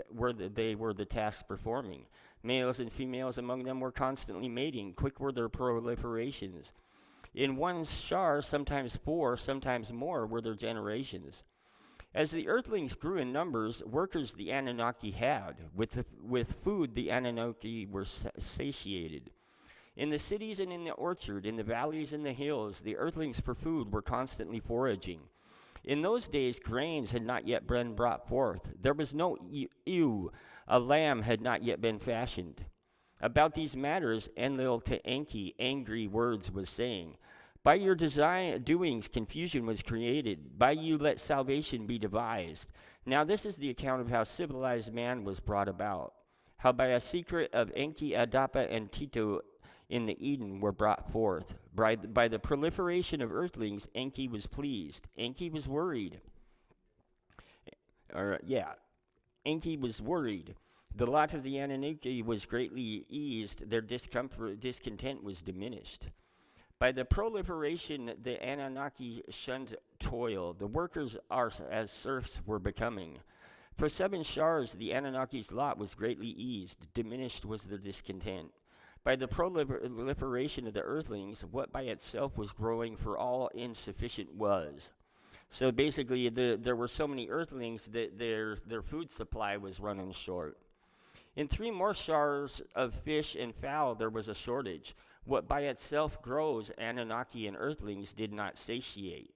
they were the tasks performing. Males and females among them were constantly mating. Quick were their proliferations. In one shar, sometimes 4, sometimes more, were their generations. As the Earthlings grew in numbers, workers the Anunnaki had. With food the Anunnaki were satiated. In the cities and in the orchard, in the valleys and the hills, the Earthlings for food were constantly foraging. In those days, grains had not yet been brought forth. There was no ewe. A lamb had not yet been fashioned. About these matters, Enlil to Enki angry words was saying, by your doings confusion was created. By you let salvation be devised. Now this is the account of how civilized man was brought about. How by a secret of Enki, Adapa, and Tito in the Eden were brought forth. By the proliferation of earthlings, Enki was pleased. Enki was worried. Enki was worried. The lot of the Anunnaki was greatly eased. Their discontent was diminished. By the proliferation, the Anunnaki shunned toil. The workers are as serfs were becoming. For 7 shars, the Anunnaki's lot was greatly eased. Diminished was their discontent. By the proliferation of the earthlings, what by itself was growing for all insufficient was. So basically, there were so many earthlings that their food supply was running short. In 3 more shars of fish and fowl, there was a shortage. What by itself grows, Anunnaki and earthlings did not satiate.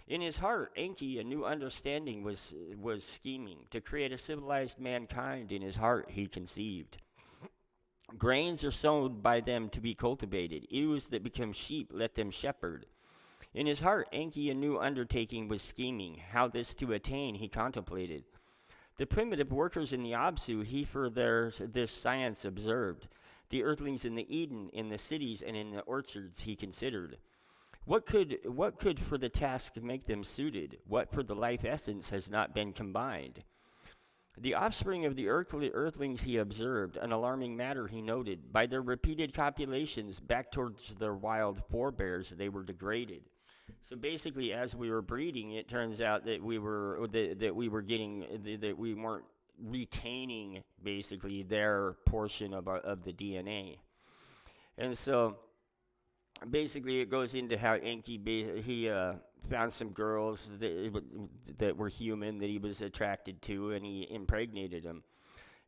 In his heart, Enki, a new understanding was scheming. To create a civilized mankind in his heart, he conceived. Grains are sown by them to be cultivated. Ewes that become sheep, let them shepherd. In his heart, Enki, a new undertaking was scheming. How this to attain, he contemplated. The primitive workers in the Absu, he for this science observed. The earthlings in the Eden, in the cities, and in the orchards he considered. What could for the task make them suited? What for the life essence has not been combined? The offspring of the earthlings he observed, an alarming matter he noted. By their repeated copulations back towards their wild forebears, they were degraded. So basically, as we were breeding, it turns out that we weren't retaining basically their portion of the DNA, and so basically it goes into how Enki he found some girls that were human that he was attracted to, and he impregnated them.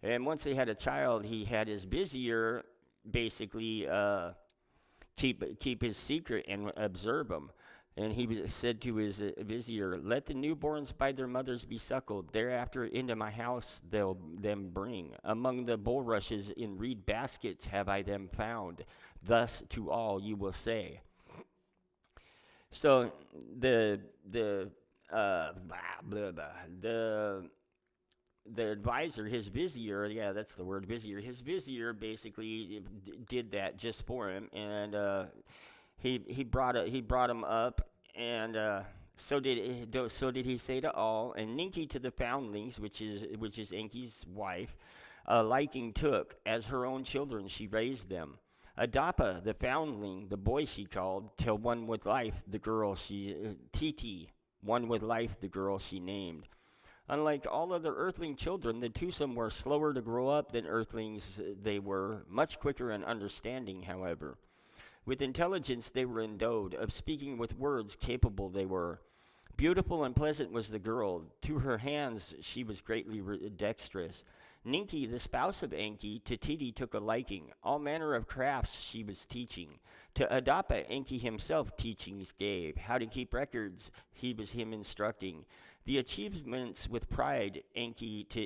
And once they had a child, he had his vizier basically keep his secret and observe them. And he said to his vizier, let the newborns by their mothers be suckled. Thereafter into my house they'll them bring. Among the bulrushes in reed baskets have I them found. Thus to all you will say. So the advisor, his vizier, that's the word, vizier. His vizier basically did that just for him, and he brought him up, and so did he say to all, and Ninki to the foundlings, which is Enki's wife, liking took as her own children she raised them. Adapa, the foundling, the boy she called, till one with life, the girl she Titi, one with life, the girl she named. Unlike all other earthling children, the twosome were slower to grow up than earthlings. They were much quicker in understanding, however. With intelligence they were endowed, of speaking with words capable they were. Beautiful and pleasant was the girl. To her hands she was greatly dexterous. Ninki, the spouse of Enki, to Titi took a liking. All manner of crafts she was teaching. To Adapa, Enki himself teachings gave. How to keep records, he was him instructing. The achievements with pride, Enki to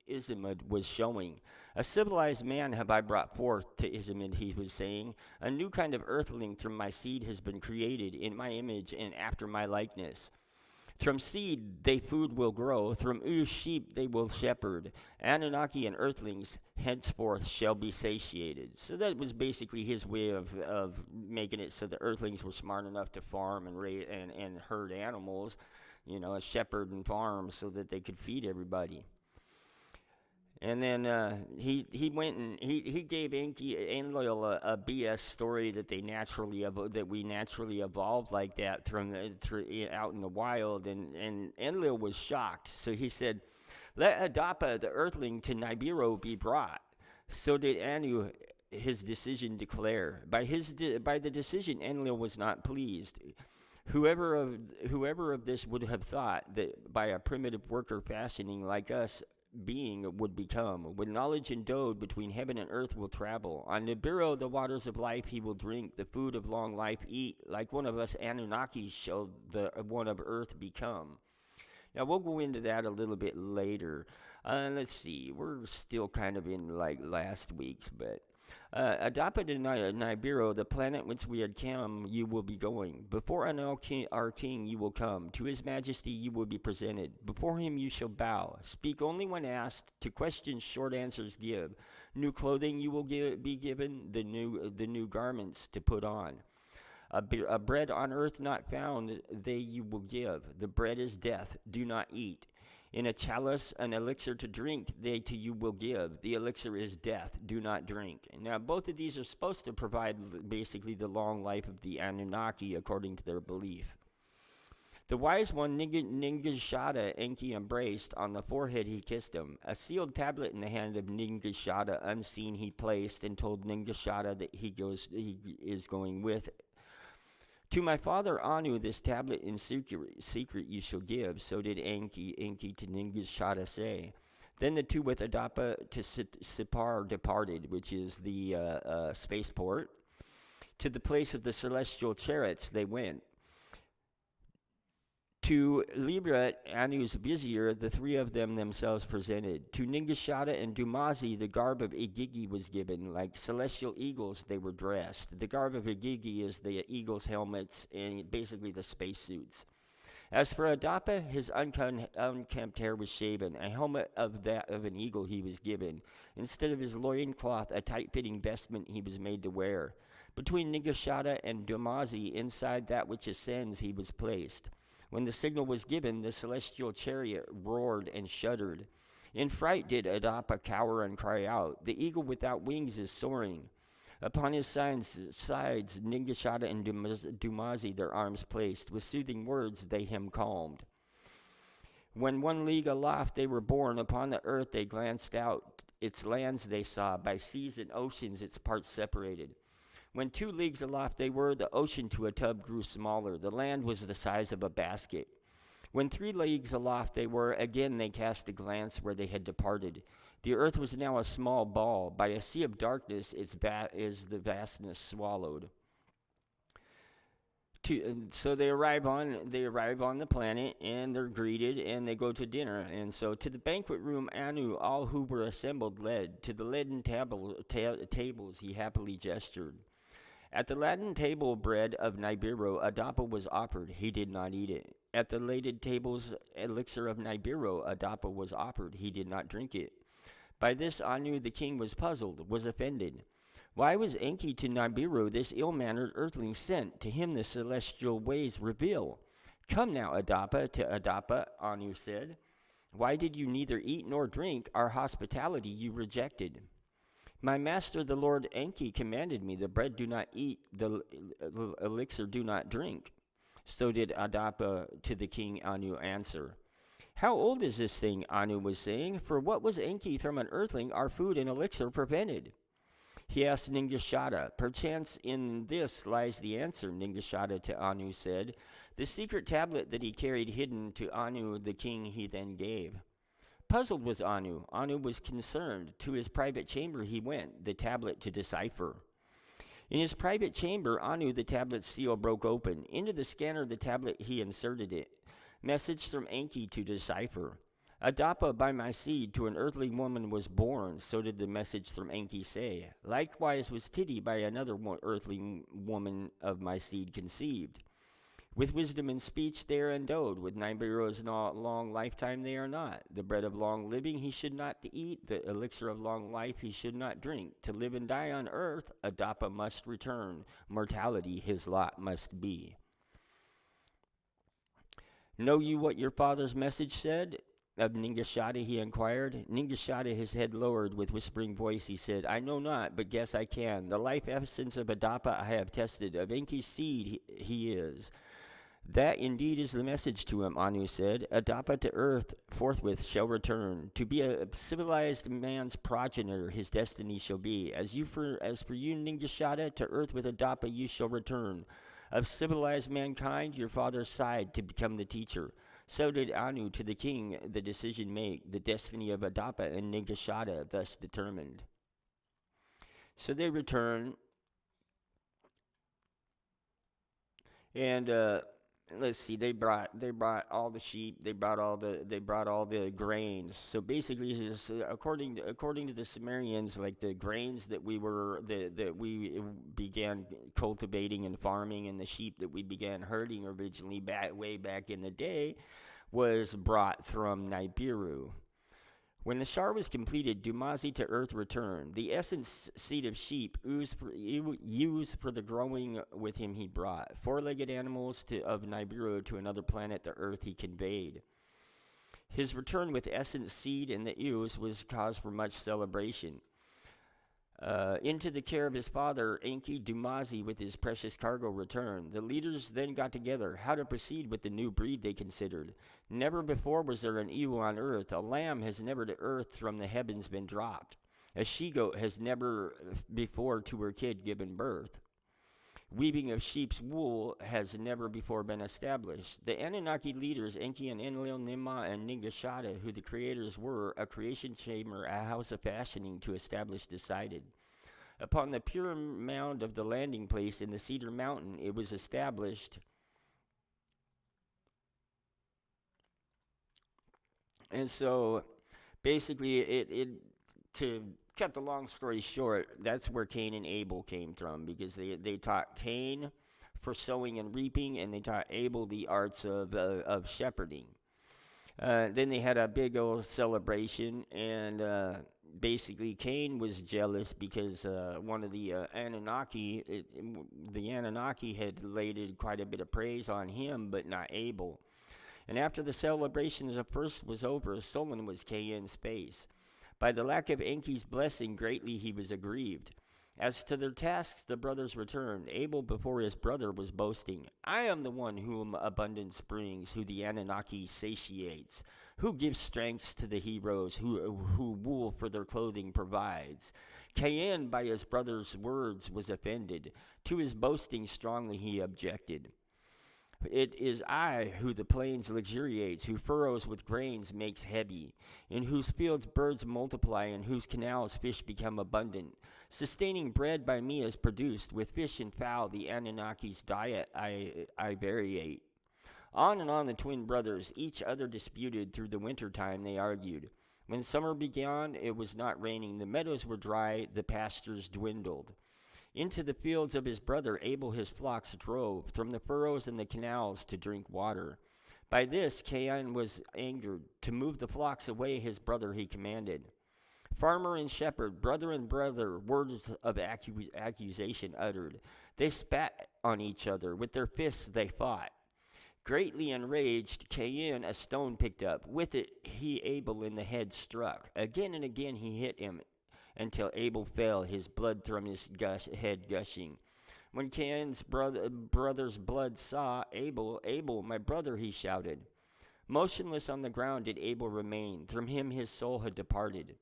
Izimud was showing. A civilized man have I brought forth to Izimud, he was saying. A new kind of earthling from my seed has been created in my image and after my likeness. From seed they food will grow, from ooze sheep they will shepherd. Anunnaki and earthlings henceforth shall be satiated. So that was basically his way of making it so the earthlings were smart enough to farm and herd animals, a shepherd and farm so that they could feed everybody. And then he went and he gave Enlil a BS story that we naturally evolved like that out in the wild, and Enlil was shocked. So he said, "Let Adapa the earthling to Nibiru be brought." So did Anu his decision declare. By the decision, Enlil was not pleased. Whoever of this would have thought that by a primitive worker fashioning like us being would become. With knowledge endowed between heaven and earth will travel. On Nibiru the waters of life he will drink, the food of long life eat. Like one of us Anunnaki shall the one of earth become. Now, we'll go into that a little bit later. Let's see, we're still kind of in like last week's, but adopted in Nibiru, the planet whence we had come, you will be going. Before our king you will come. To his majesty you will be presented. Before him you shall bow. Speak only when asked. To questions short answers give. New clothing you will be given. The new garments to put on. A bread on earth not found, they you will give. The bread is death. Do not eat. In a chalice, an elixir to drink, they to you will give. The elixir is death. Do not drink. Now, both of these are supposed to provide basically the long life of the Anunnaki, according to their belief. The wise one, Ningishada, Enki embraced. On the forehead he kissed him. A sealed tablet in the hand of Ningishada, unseen he placed, and told Ningishada that he is going with. To my father Anu, this tablet in secret you shall give. So did Enki to Ningishada say. Then the two with Adapa to Sipar departed, which is the spaceport. To the place of the celestial chariots they went. To Libra, Anu's vizier, the three of them themselves presented. To Ningishada and Dumazi, the garb of Igigi was given. Like celestial eagles, they were dressed. The garb of Igigi is the eagle's helmets and basically the spacesuits. As for Adapa, his unkempt hair was shaven. A helmet of that of an eagle he was given. Instead of his loincloth, a tight-fitting vestment he was made to wear. Between Ningishada and Dumazi, inside that which ascends, he was placed. When the signal was given, the celestial chariot roared and shuddered. In fright did Adapa cower and cry out. The eagle without wings is soaring. Upon his sides Ningishada and Dumazi their arms placed. With soothing words they him calmed. When 1 league aloft they were borne, upon the earth they glanced out. Its lands they saw, by seas and oceans its parts separated. When 2 leagues aloft they were, the ocean to a tub grew smaller. The land was the size of a basket. When 3 leagues aloft they were, again they cast a glance where they had departed. The earth was now a small ball. By a sea of darkness is the vastness swallowed. So they arrive on the planet, and they're greeted, and they go to dinner. And so to the banquet room Anu, all who were assembled led. To the leaden tables he happily gestured. At the laden table bread of Nibiru, Adapa was offered. He did not eat it. At the laden tables elixir of Nibiru, Adapa was offered. He did not drink it. By this Anu the king was puzzled, was offended. Why was Enki to Nibiru, this ill-mannered earthling, sent? To him the celestial ways reveal. Come now, Adapa, to Adapa, Anu said. Why did you neither eat nor drink? Our hospitality you rejected. My master, the Lord Enki, commanded me, the bread do not eat, the elixir do not drink. So did Adapa to the king Anu answer. How old is this thing, Anu was saying? For what was Enki from an earthling our food and elixir prevented? He asked Ningishada. Perchance in this lies the answer, Ningishada to Anu said. The secret tablet that he carried hidden to Anu the king he then gave. Puzzled was Anu. Anu was concerned. To his private chamber he went, the tablet to decipher. In his private chamber, Anu, the tablet's seal broke open. Into the scanner the tablet he inserted it. Message from Enki to decipher. Adapa by my seed to an earthly woman was born, so did the message from Enki say. Likewise was Titi by another earthly woman of my seed conceived. With wisdom and speech they are endowed, with Nibiru's long lifetime they are not. The bread of long living he should not eat, the elixir of long life he should not drink. To live and die on earth, Adapa must return. Mortality his lot must be. Know you what your father's message said? Of Ningishada he inquired. Ningishada, his head lowered, with whispering voice he said, I know not, but guess I can. The life essence of Adapa I have tested. Of Enki's seed he is. That indeed is the message to him, Anu said. Adapa to earth forthwith shall return. To be a civilized man's progenitor his destiny shall be. As for you, Ningishada, to earth with Adapa you shall return. Of civilized mankind your father's side to become the teacher. So did Anu to the king the decision make, the destiny of Adapa and Ningishada thus determined. So they return, and let's see, they brought all the sheep, they brought all the grains. So basically, according to the Sumerians, like the grains that we began cultivating and farming, and the sheep that we began herding originally way back in the day, was brought from Nibiru. When the shar was completed, Dumazi to earth returned. The essence seed of sheep used for the growing with him he brought. Four-legged animals of Nibiru to another planet, the earth he conveyed. His return with essence seed and the ooze was cause for much celebration. Into the care of his father, Enki Dumazi with his precious cargo returned. The leaders then got together how to proceed with the new breed they considered. Never before was there an ewe on earth. A lamb has never to earth from the heavens been dropped. A she-goat has never before to her kid given birth. Weaving of sheep's wool has never before been established. The Anunnaki leaders, Enki and Enlil, Nimma, and Ningishada, who the creators were, a creation chamber, a house of fashioning to establish, decided. Upon the pure mound of the landing place in the Cedar Mountain, it was established. And so, basically, it to cut the long story short, that's where Cain and Abel came from, because they taught Cain for sowing and reaping, and they taught Abel the arts of shepherding. Then they had a big old celebration, and basically Cain was jealous because one of the Anunnaki had laid quite a bit of praise on him, but not Abel. And after the celebration of the first was over, sullen was Cain's face. By the lack of Enki's blessing, greatly he was aggrieved. As to their tasks, the brothers returned. Abel before his brother was boasting, I am the one whom abundance brings, who the Anunnaki satiates, who gives strength to the heroes, who wool for their clothing provides. Cain, by his brother's words, was offended. To his boasting strongly he objected. It is I who the plains luxuriates, who furrows with grains makes heavy, in whose fields birds multiply, in whose canals fish become abundant. Sustaining bread by me is produced, with fish and fowl the Anunnaki's diet I variate. On and on the twin brothers, each other disputed, through the winter time they argued. When summer began, it was not raining, the meadows were dry, the pastures dwindled. Into the fields of his brother Abel his flocks drove, from the furrows and the canals to drink water. By this Cain was angered. To move the flocks away his brother he commanded. Farmer and shepherd, brother and brother, words of accusation uttered. They spat on each other, with their fists they fought. Greatly enraged, Cain a stone picked up. With it he Abel in the head struck. Again and again he hit him, until Abel fell, his blood from his head gushing. When Cain's brother's blood saw Abel, Abel, my brother, he shouted. Motionless on the ground did Abel remain. From him his soul had departed.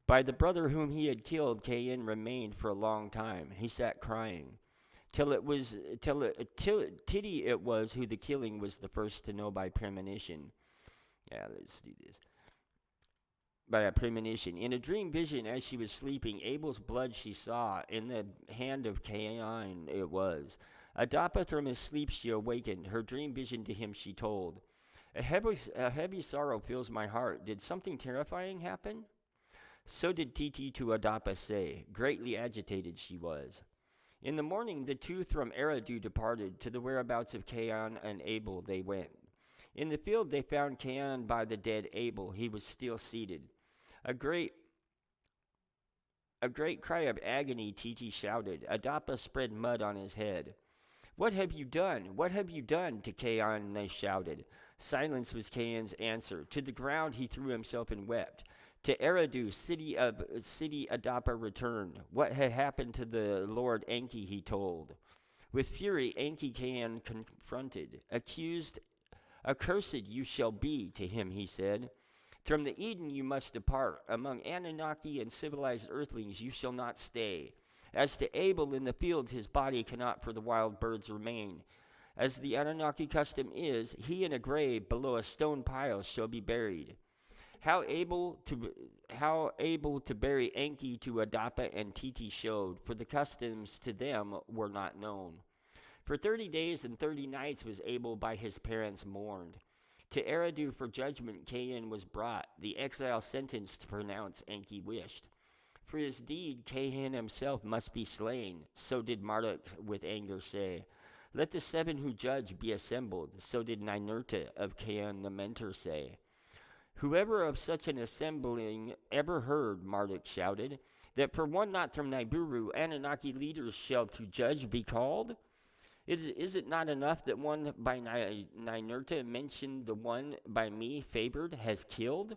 By the brother whom he had killed, Cain remained for a long time. He sat crying, till it was who the killing was the first to know by premonition. Yeah, let's do this. By a premonition. In a dream vision as she was sleeping, Abel's blood she saw, in the hand of Cain it was. Adapa from his sleep she awakened, her dream vision to him she told. A heavy sorrow fills my heart. Did something terrifying happen? So did Titi to Adapa say. Greatly agitated she was. In the morning the two from Eridu departed. To the whereabouts of Cain and Abel they went. In the field they found Cain by the dead Abel. He was still seated. A great cry of agony Titi shouted. Adapa spread mud on his head. What have you done? What have you done? To Cain they shouted. Silence was Cain's answer. To the ground he threw himself and wept. To Eridu, city Adapa returned. What had happened to the Lord Enki he told. With fury Enki Cain confronted. Accused, accursed you shall be, to him he said. From the Eden you must depart. Among Anunnaki and civilized earthlings you shall not stay. As to Abel in the fields, his body cannot for the wild birds remain. As the Anunnaki custom is, he in a grave below a stone pile shall be buried. How able to bury Enki to Adapa and Titi showed, for the customs to them were not known. For 30 days and 30 nights was Abel by his parents mourned. To Eridu for judgment Cain was brought, the exile sentence to pronounce Enki wished. For his deed Cain himself must be slain, so did Marduk with anger say. Let the 7 who judge be assembled, so did Ninurta of Cain the mentor say. Whoever of such an assembling ever heard, Marduk shouted, that for one not from Nibiru Anunnaki leaders shall to judge be called? Is it not enough that one by Ninurta mentioned the one by me favored has killed?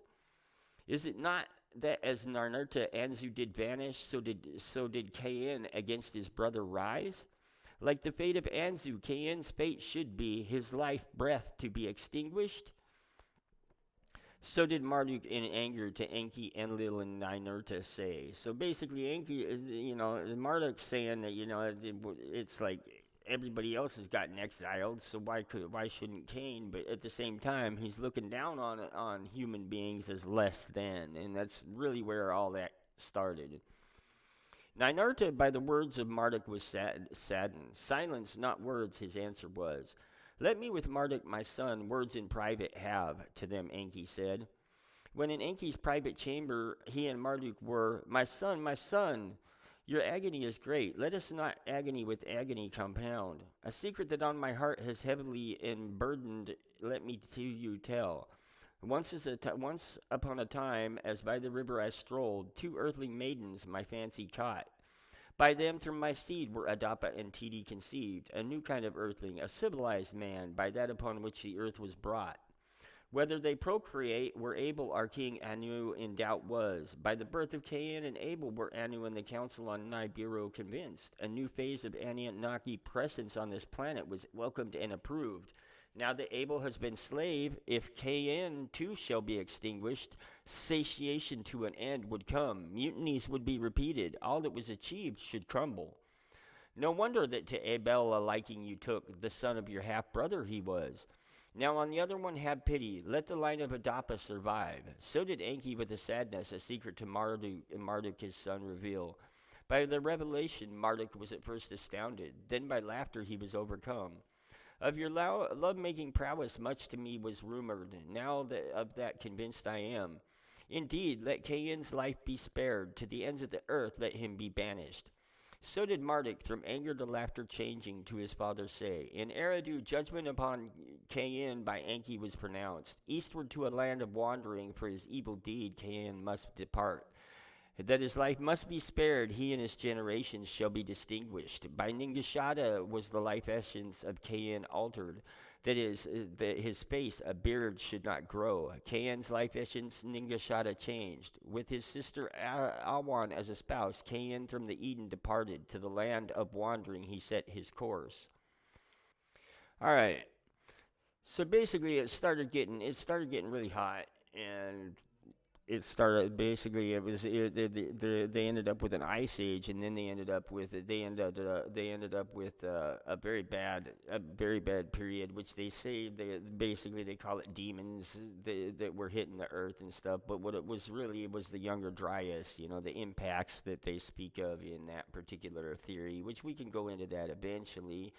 Is it not that as Ninurta Anzu did vanish, so did Cain against his brother rise? Like the fate of Anzu, Cain's fate should be his life breath to be extinguished. So did Marduk in anger to Enki, Enlil, and Ninurta say. So basically, Enki, Marduk's saying that, it's like everybody else has gotten exiled, so why shouldn't Cain? But at the same time, he's looking down on human beings as less than, and that's really where all that started. Ninurta, by the words of Marduk, was saddened. Silence, not words, his answer was. Let me with Marduk, my son, words in private have, to them Enki said. When in Enki's private chamber, he and Marduk were, my son, your agony is great. Let us not agony with agony compound. A secret that on my heart has heavily burdened, let me to you tell. Once upon a time, as by the river I strolled, 2 earthling maidens my fancy caught. By them through my seed were Adapa and Tidi conceived, a new kind of earthling, a civilized man, by that upon which the earth was brought. Whether they procreate, were Abel our king Anu in doubt was. By the birth of Cain and Abel were Anu and the council on Nibiru convinced. A new phase of Anunnaki presence on this planet was welcomed and approved. Now that Abel has been slave, if Cain too shall be extinguished, satiation to an end would come. Mutinies would be repeated. All that was achieved should crumble. No wonder that to Abel a liking you took, the son of your half-brother he was. Now on the other one have pity, let the line of Adapa survive. So did Enki with a sadness, a secret to Marduk his son reveal. By the revelation Marduk was at first astounded, then by laughter he was overcome. Of your love-making prowess much to me was rumored, now that of that convinced I am. Indeed, let Cain's life be spared, to the ends of the earth let him be banished. So did Marduk, from anger to laughter changing, to his father say, in Eridu judgment upon Cain by Enki was pronounced. Eastward to a land of wandering, for his evil deed Cain must depart. That his life must be spared, he and his generations shall be distinguished. By Ningishada was the life essence of Cain altered. That is, that his face, a beard, should not grow. Cain's life essence Ningishada changed. With his sister Awan as a spouse, Cain from the Eden departed. To the land of wandering he set his course. All right. So basically, it started getting really hot, and it started basically. They ended up with an ice age, and then they ended up with a very bad period, which they say they call it demons that were hitting the earth and stuff. But what it was really was the Younger Dryas, the impacts that they speak of in that particular theory, which we can go into that eventually.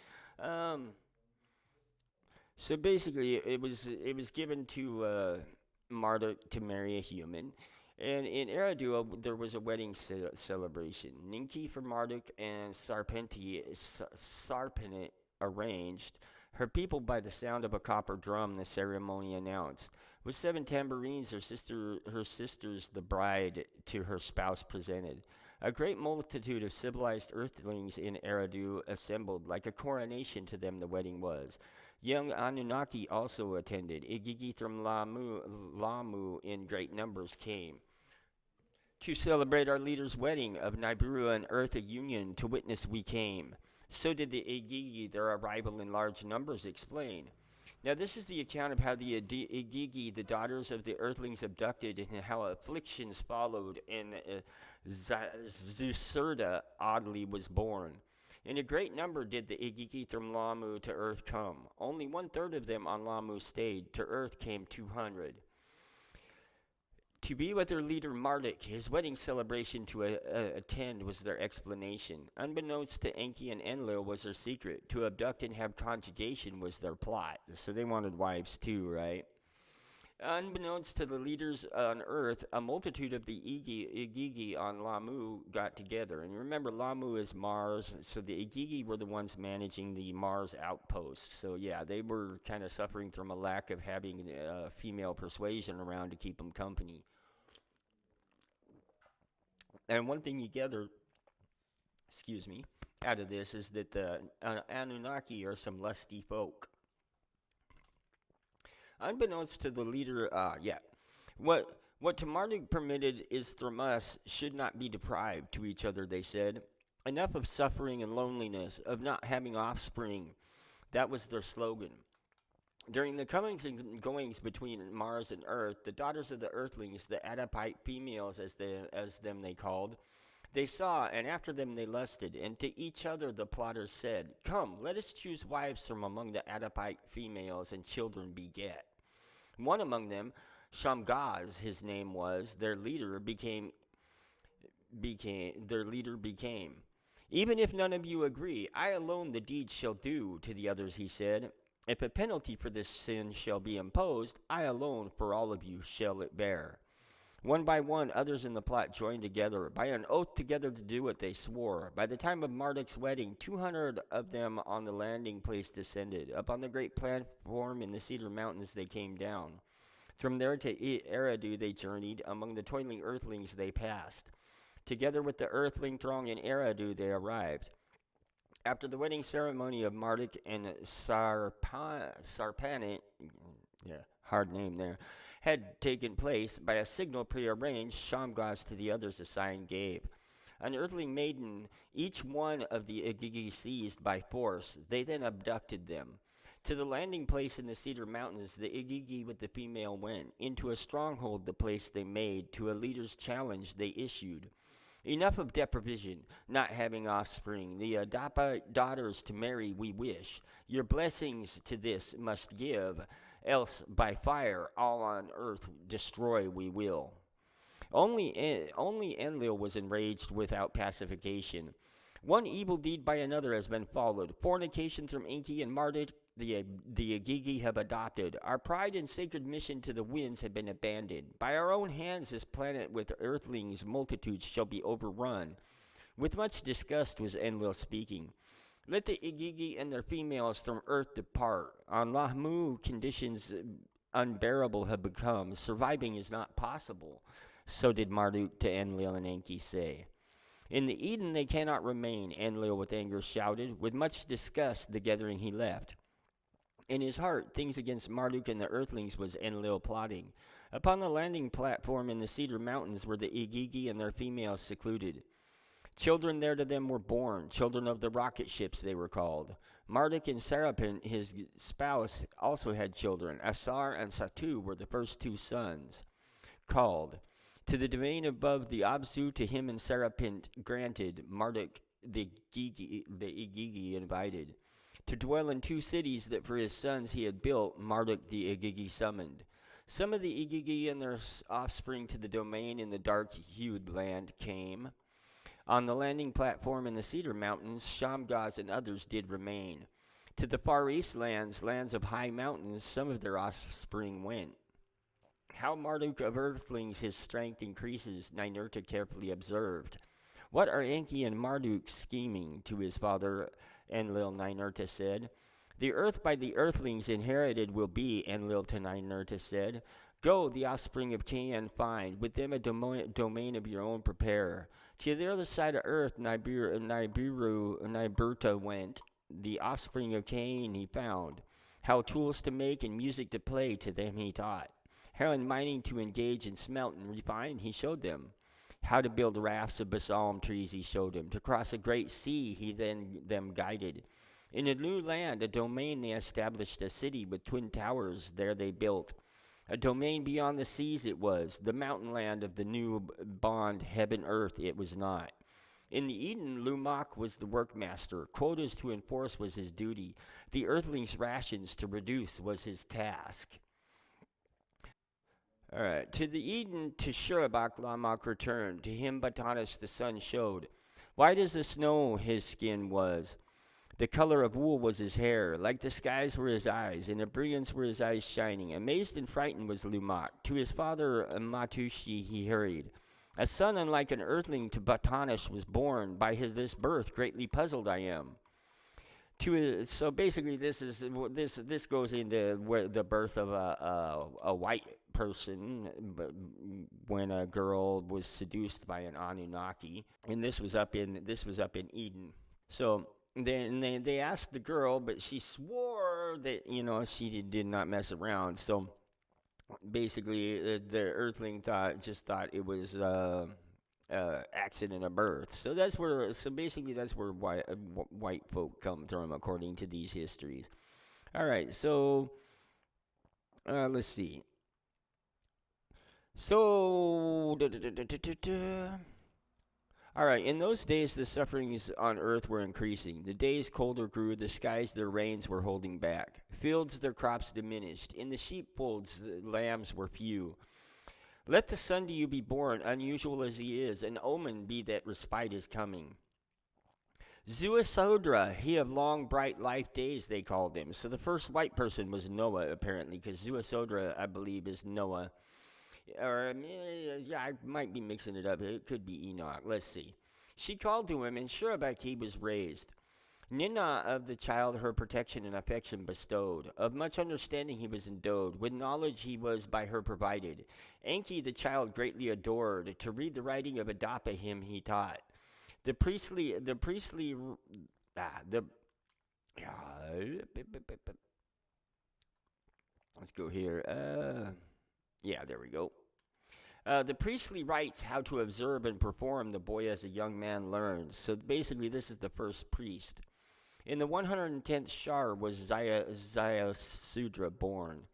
So basically, it was given to Marduk to marry a human, and in Eridu there was a wedding celebration. Ninki for Marduk and Sarpent arranged. Her people by the sound of a copper drum the ceremony announced. With 7 tambourines her sisters the bride to her spouse presented. A great multitude of civilized earthlings in Eridu assembled, like a coronation to them the wedding was. Young Anunnaki also attended. Igigi from Lamu in great numbers came to celebrate our leader's wedding of Nibiru and Earth a union. To witness we came. So did the Igigi their arrival in large numbers explain. Now this is the account of how the Igigi, the daughters of the earthlings, abducted, and how afflictions followed, and Zusurda oddly was born. In a great number did the Igigi from Lamu to earth come. Only 1/3 of them on Lamu stayed. To earth came 200. To be with their leader Marduk, his wedding celebration to attend was their explanation. Unbeknownst to Enki and Enlil was their secret. To abduct and have conjugation was their plot. So they wanted wives too, right? Unbeknownst to the leaders on Earth, a multitude of the Igigi on Lamu got together. And remember, Lamu is Mars, so the Igigi were the ones managing the Mars outpost. So yeah, they were kind of suffering from a lack of having female persuasion around to keep them company. And one thing you gather, out of this is that the Anunnaki are some lusty folk. Unbeknownst to the leader, what to Marduk permitted is from us should not be deprived to each other, they said. Enough of suffering and loneliness, of not having offspring. That was their slogan. During the comings and goings between Mars and Earth, the daughters of the Earthlings, the Adipite females as them they called, they saw, and after them they lusted, and to each other the plotters said, "Come, let us choose wives from among the Adipite females, and children beget." One among them, Shamgaz, his name was, their leader became. "Even if none of you agree, I alone the deed shall do," to the others he said. "If a penalty for this sin shall be imposed, I alone for all of you shall it bear." One by one, others in the plot joined together. By an oath together to do it, they swore. By the time of Marduk's wedding, 200 of them on the landing place descended. Up on the great platform in the Cedar Mountains they came down. From there to Eridu they journeyed. Among the toiling earthlings they passed. Together with the earthling throng in Eridu they arrived. After the wedding ceremony of Marduk and Sarpanit, hard name there, had taken place, by a signal prearranged, Shamgaz to the others a sign gave. An earthling maiden, each one of the Igigi seized by force, they then abducted them. To the landing place in the Cedar Mountains, the Igigi with the female went. Into a stronghold the place they made, to a leader's challenge they issued. Enough of deprivation, not having offspring. The Adapa daughters to marry we wish. Your blessings to this must give, else by fire all on earth destroy we will. Only Enlil was enraged without pacification. One evil deed by another has been followed. Fornication from Enki and Marduk the Igigi have adopted. Our pride and sacred mission to the winds have been abandoned. By our own hands this planet with earthlings multitudes shall be overrun. With much disgust was Enlil speaking. Let the Igigi and their females from earth depart. On Lahmu conditions unbearable have become. Surviving is not possible. So did Marduk to Enlil and Enki say. In the Eden they cannot remain, Enlil with anger shouted. With much disgust the gathering he left. In his heart, things against Marduk and the earthlings was Enlil plotting. Upon the landing platform in the Cedar Mountains were the Igigi and their females secluded. Children there to them were born, children of the rocket ships they were called. Marduk and Sarapin, his spouse, also had children. Asar and Satu were the first two sons called. To the domain above the Absu to him and Sarapin granted, Marduk the Igigi invited. To dwell in 2 cities that for his sons he had built, Marduk the Igigi summoned. Some of the Igigi and their offspring to the domain in the dark-hued land came. On the landing platform in the Cedar Mountains, Shamgaz and others did remain. To the far east lands of high mountains, some of their offspring went. How Marduk of earthlings his strength increases, Ninurta carefully observed. What are Enki and Marduk scheming? To his father Enlil Ninurta said. The earth by the earthlings inherited will be, Enlil to Ninurta said. Go, the offspring of Cain find, with them a domain of your own prepare. To the other side of earth Nibiru went, the offspring of Cain he found. How tools to make and music to play to them he taught. How in mining to engage and smelt and refine he showed them. How to build rafts of balsam trees he showed them. To cross a great sea he then them guided. In a new land, a domain they established, a city with twin towers there they built. A domain beyond the seas it was, the mountain land of the new bond, heaven earth it was not. In the Eden, Lumak was the workmaster. Quotas to enforce was his duty. The earthlings' rations to reduce was his task. All right. To the Eden, to Shurabak Lamach returned. To him Batanas the sun showed. White as the snow his skin was. The color of wool was his hair. Like the skies were his eyes, and a brilliance were his eyes shining. Amazed and frightened was Lumak. To his father Matushi he hurried. A son unlike an earthling to Batanas was born. By this birth greatly puzzled I am. So basically, this goes into the birth of a white person, when a girl was seduced by an Anunnaki, and this was up in Eden. So then they asked the girl, but she swore that she did not mess around. So basically, the earthling thought it was accident of birth. So that's where white folk come from, according to these histories. All right, so let's see. So all right, in those days the sufferings on earth were increasing. The days colder grew, the skies their rains were holding back. Fields their crops diminished. In the sheepfolds the lambs were few. Let the son to you be born, unusual as he is, an omen be that respite is coming. Zuasodra, he of long, bright life days, they called him. So the first white person was Noah, apparently, because Zuasodra, I believe, is Noah. Or, I might be mixing it up. It could be Enoch. Let's see. She called to him, and Shurabak he was raised. Ninna of the child her protection and affection bestowed. Of much understanding he was endowed. With knowledge he was by her provided. Enki the child greatly adored. To read the writing of Adapa him he taught. Let's go here. There we go. The priestly rites, how to observe and perform, the boy as a young man learns. So basically this is the first priest. In the 110th Shar was Zayasudra born.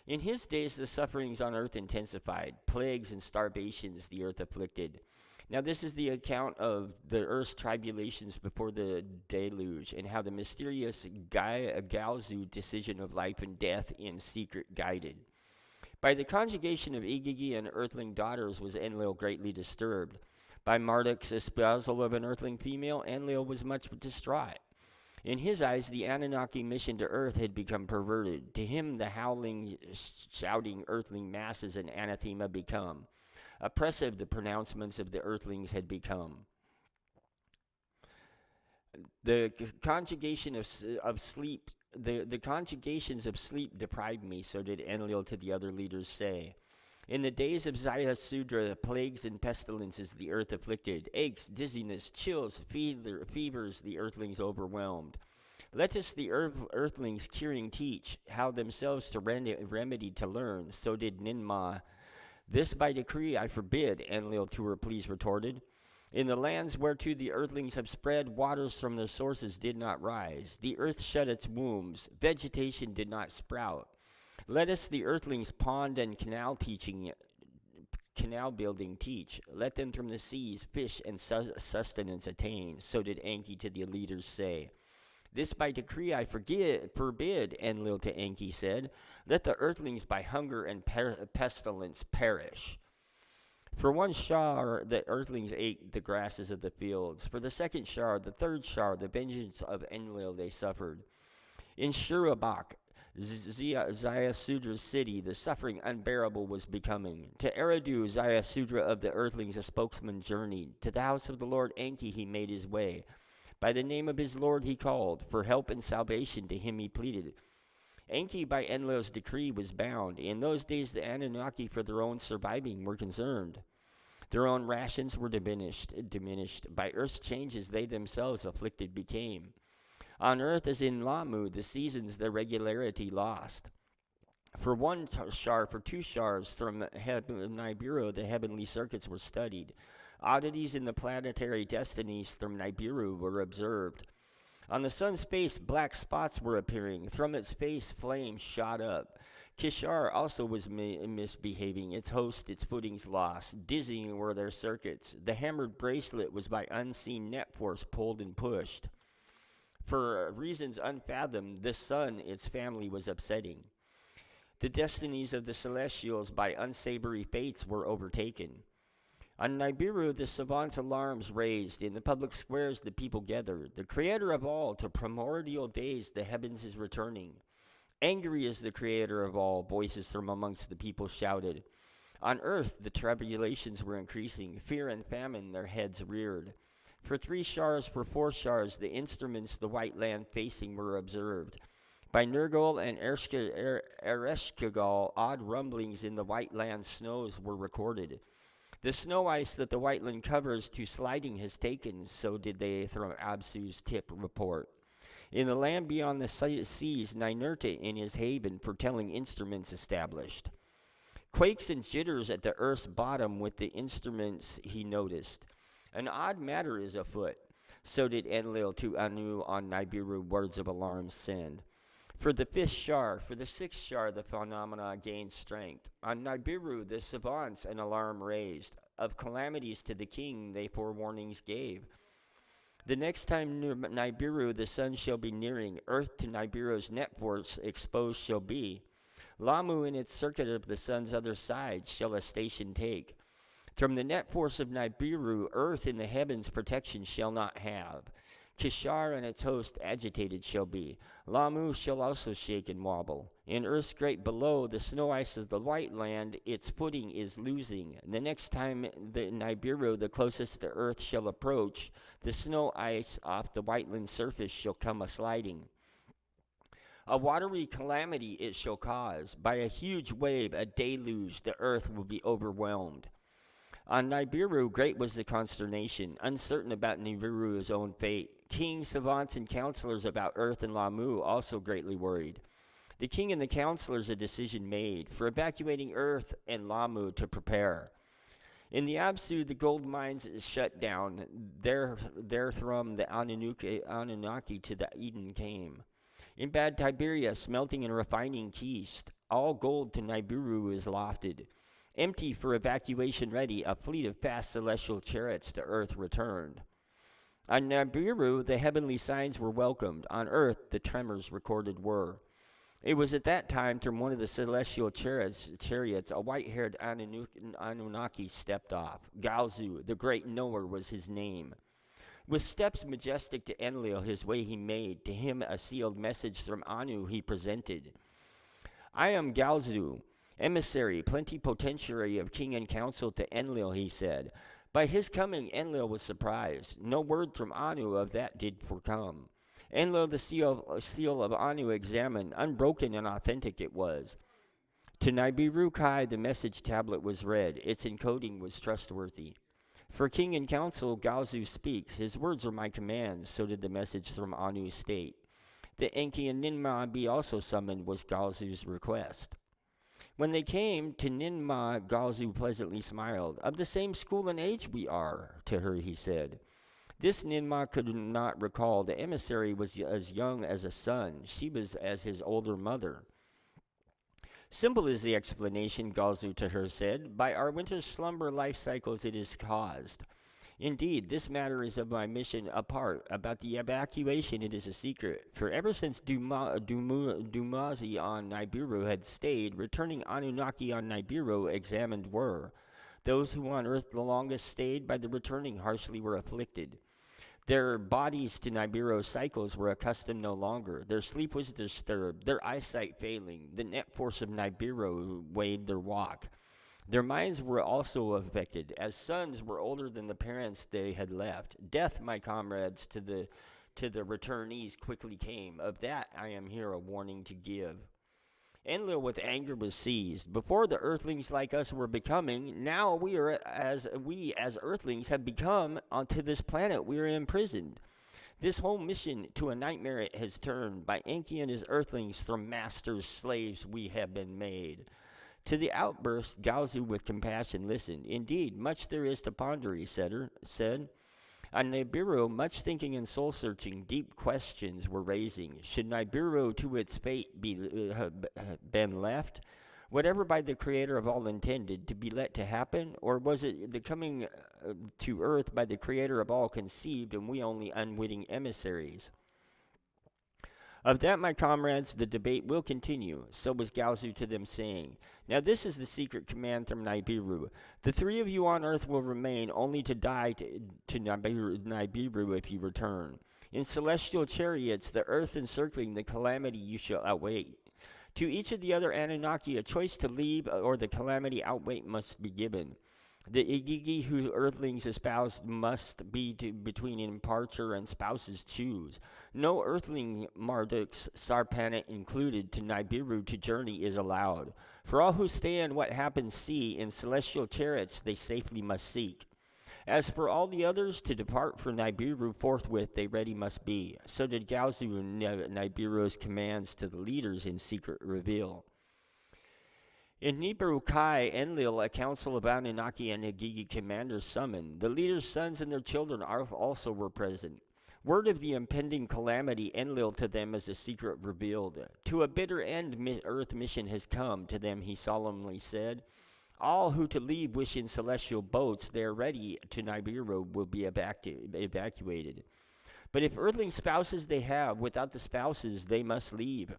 In his days the sufferings on earth intensified, plagues and starvations the earth afflicted. Now this is the account of the earth's tribulations before the deluge, and how the mysterious Gaozu decision of life and death in secret guided. By the conjugation of Igigi and earthling daughters was Enlil greatly disturbed. By Marduk's espousal of an earthling female, Enlil was much distraught. In his eyes, the Anunnaki mission to earth had become perverted. To him, the howling, shouting earthling masses an anathema become. Oppressive the pronouncements of the earthlings had become. The conjugation of sleep, the conjugations of sleep deprived me, so did Enlil to the other leaders say. In the days of Zayasudra, plagues and pestilences the earth afflicted, aches, dizziness, chills, fevers the earthlings overwhelmed. Let us the earthlings curing teach, how themselves to remedy to learn, so did Ninmah. This by decree I forbid, Enlil to her pleas retorted. In the lands whereto the earthlings have spread, waters from their sources did not rise. The earth shut its wombs, vegetation did not sprout. Let us the earthlings pond and canal building teach. Let them from the seas fish and sustenance attain. So did Enki to the leaders say. This by decree I forbid, Enlil to Enki said. Let the earthlings by hunger and pestilence perish. For one shar, the earthlings ate the grasses of the fields. For the second shar, the third shar, the vengeance of Enlil they suffered. In Shurabak, Zayasudra's city, the suffering unbearable was becoming. To Eridu, Zayasudra of the earthlings, a spokesman journeyed. To the house of the Lord Enki he made his way. By the name of his Lord he called. For help and salvation to him he pleaded. Enki by Enlil's decree was bound. In those days the Anunnaki for their own surviving were concerned. Their own rations were diminished. By earth's changes they themselves afflicted became. On earth as in Lamu, the seasons their regularity lost. For one shar, for two shars from Nibiru, the heavenly circuits were studied. Oddities in the planetary destinies from Nibiru were observed. On the sun's face, black spots were appearing. From its face, flames shot up. Kishar also was misbehaving. Its host, its footings lost. Dizzying were their circuits. The hammered bracelet was by unseen net force pulled and pushed. For reasons unfathomed, the sun, its family, was upsetting. The destinies of the celestials by unsavory fates were overtaken. On Nibiru, the savants' alarms raised. In the public squares, the people gathered. The creator of all, to primordial days, the heavens is returning. Angry is the creator of all, voices from amongst the people shouted. On earth, the tribulations were increasing. Fear and famine their heads reared. For 3 shars, for 4 shars, the instruments the white land facing were observed. By Nergal and Ereshkigal, odd rumblings in the white land snows were recorded. The snow ice that the white land covers to sliding has taken, so did they from Absu's tip report. In the land beyond the seas, Ninurta in his haven, foretelling instruments established. Quakes and jitters at the earth's bottom with the instruments he noticed. An odd matter is afoot. So did Enlil to Anu on Nibiru words of alarm send. For the 5th shar, for the 6th shar, the phenomena gained strength. On Nibiru, the savants an alarm raised. Of calamities to the king they forewarnings gave. The next time Nibiru the sun shall be nearing, earth to Nibiru's net force exposed shall be. Lamu in its circuit of the sun's other side shall a station take. From the net force of Nibiru, earth in the heavens protection shall not have. Kishar and its host agitated shall be. Lamu shall also shake and wobble. In earth's great below, the snow ice of the white land, its footing is losing. The next time the Nibiru, the closest to earth, shall approach, the snow ice off the white land surface shall come a-sliding. A watery calamity it shall cause. By a huge wave, a deluge, the earth will be overwhelmed. On Nibiru, great was the consternation, uncertain about Nibiru's own fate. Kings, savants, and counselors about earth and Lamu also greatly worried. The king and the counselors a decision made for evacuating earth and Lamu to prepare. In the Absu, the gold mines is shut down. Therefrom the Anunnaki to the Eden came. In Bad Tiberia, smelting and refining ceased. All gold to Nibiru is lofted. Empty for evacuation ready, a fleet of fast celestial chariots to earth returned. On Nibiru, the heavenly signs were welcomed. On earth, the tremors recorded were. It was at that time, from one of the celestial chariots, a white-haired Anunnaki stepped off. Galzu, the great knower, was his name. With steps majestic to Enlil, his way he made. To him a sealed message from Anu he presented. I am Galzu, emissary, plenipotentiary of king and council to Enlil, he said. By his coming, Enlil was surprised. No word from Anu of that did forecome. Enlil the seal of Anu examined, unbroken and authentic it was. To Nibiru Kai the message tablet was read, its encoding was trustworthy. For king and council, Galzu speaks, his words are my commands, so did the message from Anu state. The Enki and Ninma be also summoned was Galzu's request. When they came to Ninma, Galzu pleasantly smiled. Of the same school and age we are, to her he said. This Ninma could not recall. The emissary was as young as a son. She was as his older mother. Simple is the explanation, Galzu to her said. By our winter slumber life cycles it is caused. Indeed, this matter is of my mission apart. About the evacuation it is a secret. For ever since Dumazi on Nibiru had stayed, returning Anunnaki on Nibiru examined were. Those who on earth the longest stayed by the returning harshly were afflicted. Their bodies to Nibiru's cycles were accustomed no longer. Their sleep was disturbed, their eyesight failing. The net force of Nibiru weighed their walk. Their minds were also affected, as sons were older than the parents they had left. Death, my comrades, to the returnees quickly came. Of that I am here a warning to give. Enlil with anger was seized. Before the earthlings like us were becoming, now we as earthlings have become onto this planet we are imprisoned. This whole mission to a nightmare it has turned. By Enki and his earthlings from masters, slaves we have been made. To the outburst, Galzu with compassion listened. Indeed, much there is to ponder, he said. On Nibiru, much thinking and soul-searching, deep questions were raising. Should Nibiru to its fate be been left? Whatever by the Creator of all intended to be let to happen? Or was it the coming to earth by the Creator of all conceived, and we only unwitting emissaries? Of that, my comrades, the debate will continue. So was Galzu to them, saying, Now this is the secret command from Nibiru. The three of you on earth will remain, only to die to Nibiru if you return. In celestial chariots, the earth encircling the calamity you shall outwait. To each of the other Anunnaki, a choice to leave or the calamity outwait must be given. The Igigi whose earthlings espoused must be between imparture and spouses choose. No earthling, Marduks, Sarpanit included, to Nibiru to journey is allowed. For all who stay in what happens see, in celestial chariots they safely must seek. As for all the others, to depart from Nibiru forthwith they ready must be. So did Galzu Nibiru's commands to the leaders in secret reveal. In Nibiru Kai, Enlil, a council of Anunnaki and Igigi commanders summoned. The leaders' sons and their children also were present. Word of the impending calamity Enlil to them as a secret revealed. To a bitter end Earth mission has come, to them he solemnly said. All who to leave wish in celestial boats, they are ready to Nibiru will be evacuated. But if earthling spouses they have, without the spouses they must leave.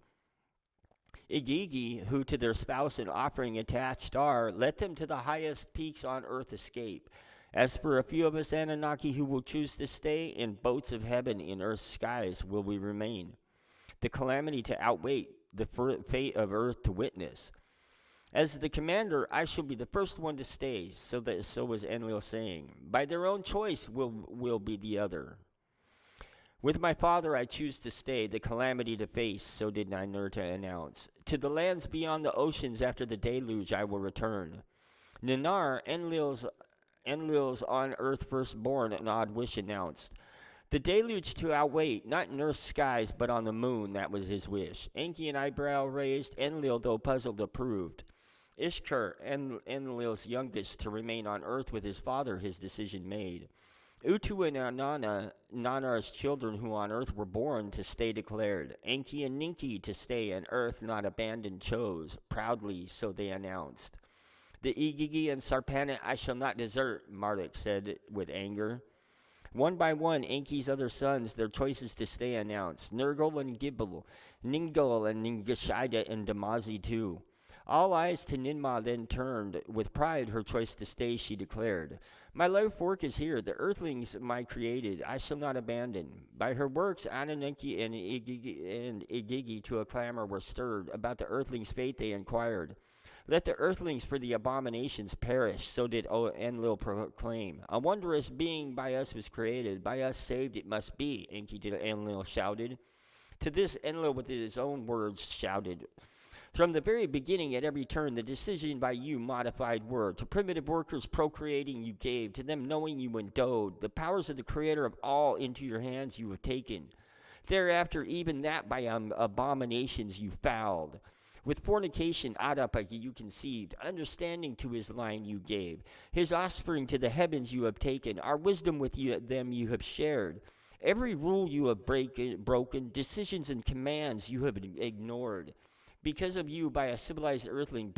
Igigi, who to their spouse and offering attached are, let them to the highest peaks on earth escape. As for a few of us Anunnaki who will choose to stay, in boats of heaven in earth's skies will we remain. The calamity to outwait, the fate of earth to witness. As the commander, I shall be the first one to stay, so was Enlil saying. By their own choice will be the other. With my father I choose to stay, the calamity to face, so did Ninurta announce. To the lands beyond the oceans after the deluge I will return. Ninar, Enlil's on earth firstborn, an odd wish announced. The deluge to outwait, not in earth's skies, but on the moon, that was his wish. Enki, an eyebrow raised, Enlil, though puzzled, approved. Ishkur, Enlil's youngest, to remain on earth with his father, his decision made. Utu and Anana, Nanar's children who on earth were born, to stay declared. Enki and Ninki to stay, and earth not abandoned chose. Proudly, so they announced. The Igigi and Sarpanit I shall not desert, Marduk said with anger. One by one, Enki's other sons, their choices to stay announced. Nergal and Gibel, Ningal and Ningashida and Damazi too. All eyes to Ninmah then turned. With pride her choice to stay she declared. My life work is here, the earthlings my created, I shall not abandon. By her works Anunnaki and Igigi to a clamor were stirred. About the earthlings' fate they inquired. Let the earthlings for the abominations perish, so did Enlil proclaim. A wondrous being by us was created, by us saved it must be, Enki to Enlil shouted. To this Enlil with his own words shouted. From the very beginning, at every turn, the decision by you modified were. To primitive workers procreating you gave, to them knowing you endowed. The powers of the creator of all into your hands you have taken. Thereafter, even that by abominations you fouled. With fornication, Adapa you conceived, understanding to his line you gave. His offspring to the heavens you have taken, our wisdom with them you have shared. Every rule you have broken, decisions and commands you have ignored. Because of you, by a civilized earthling,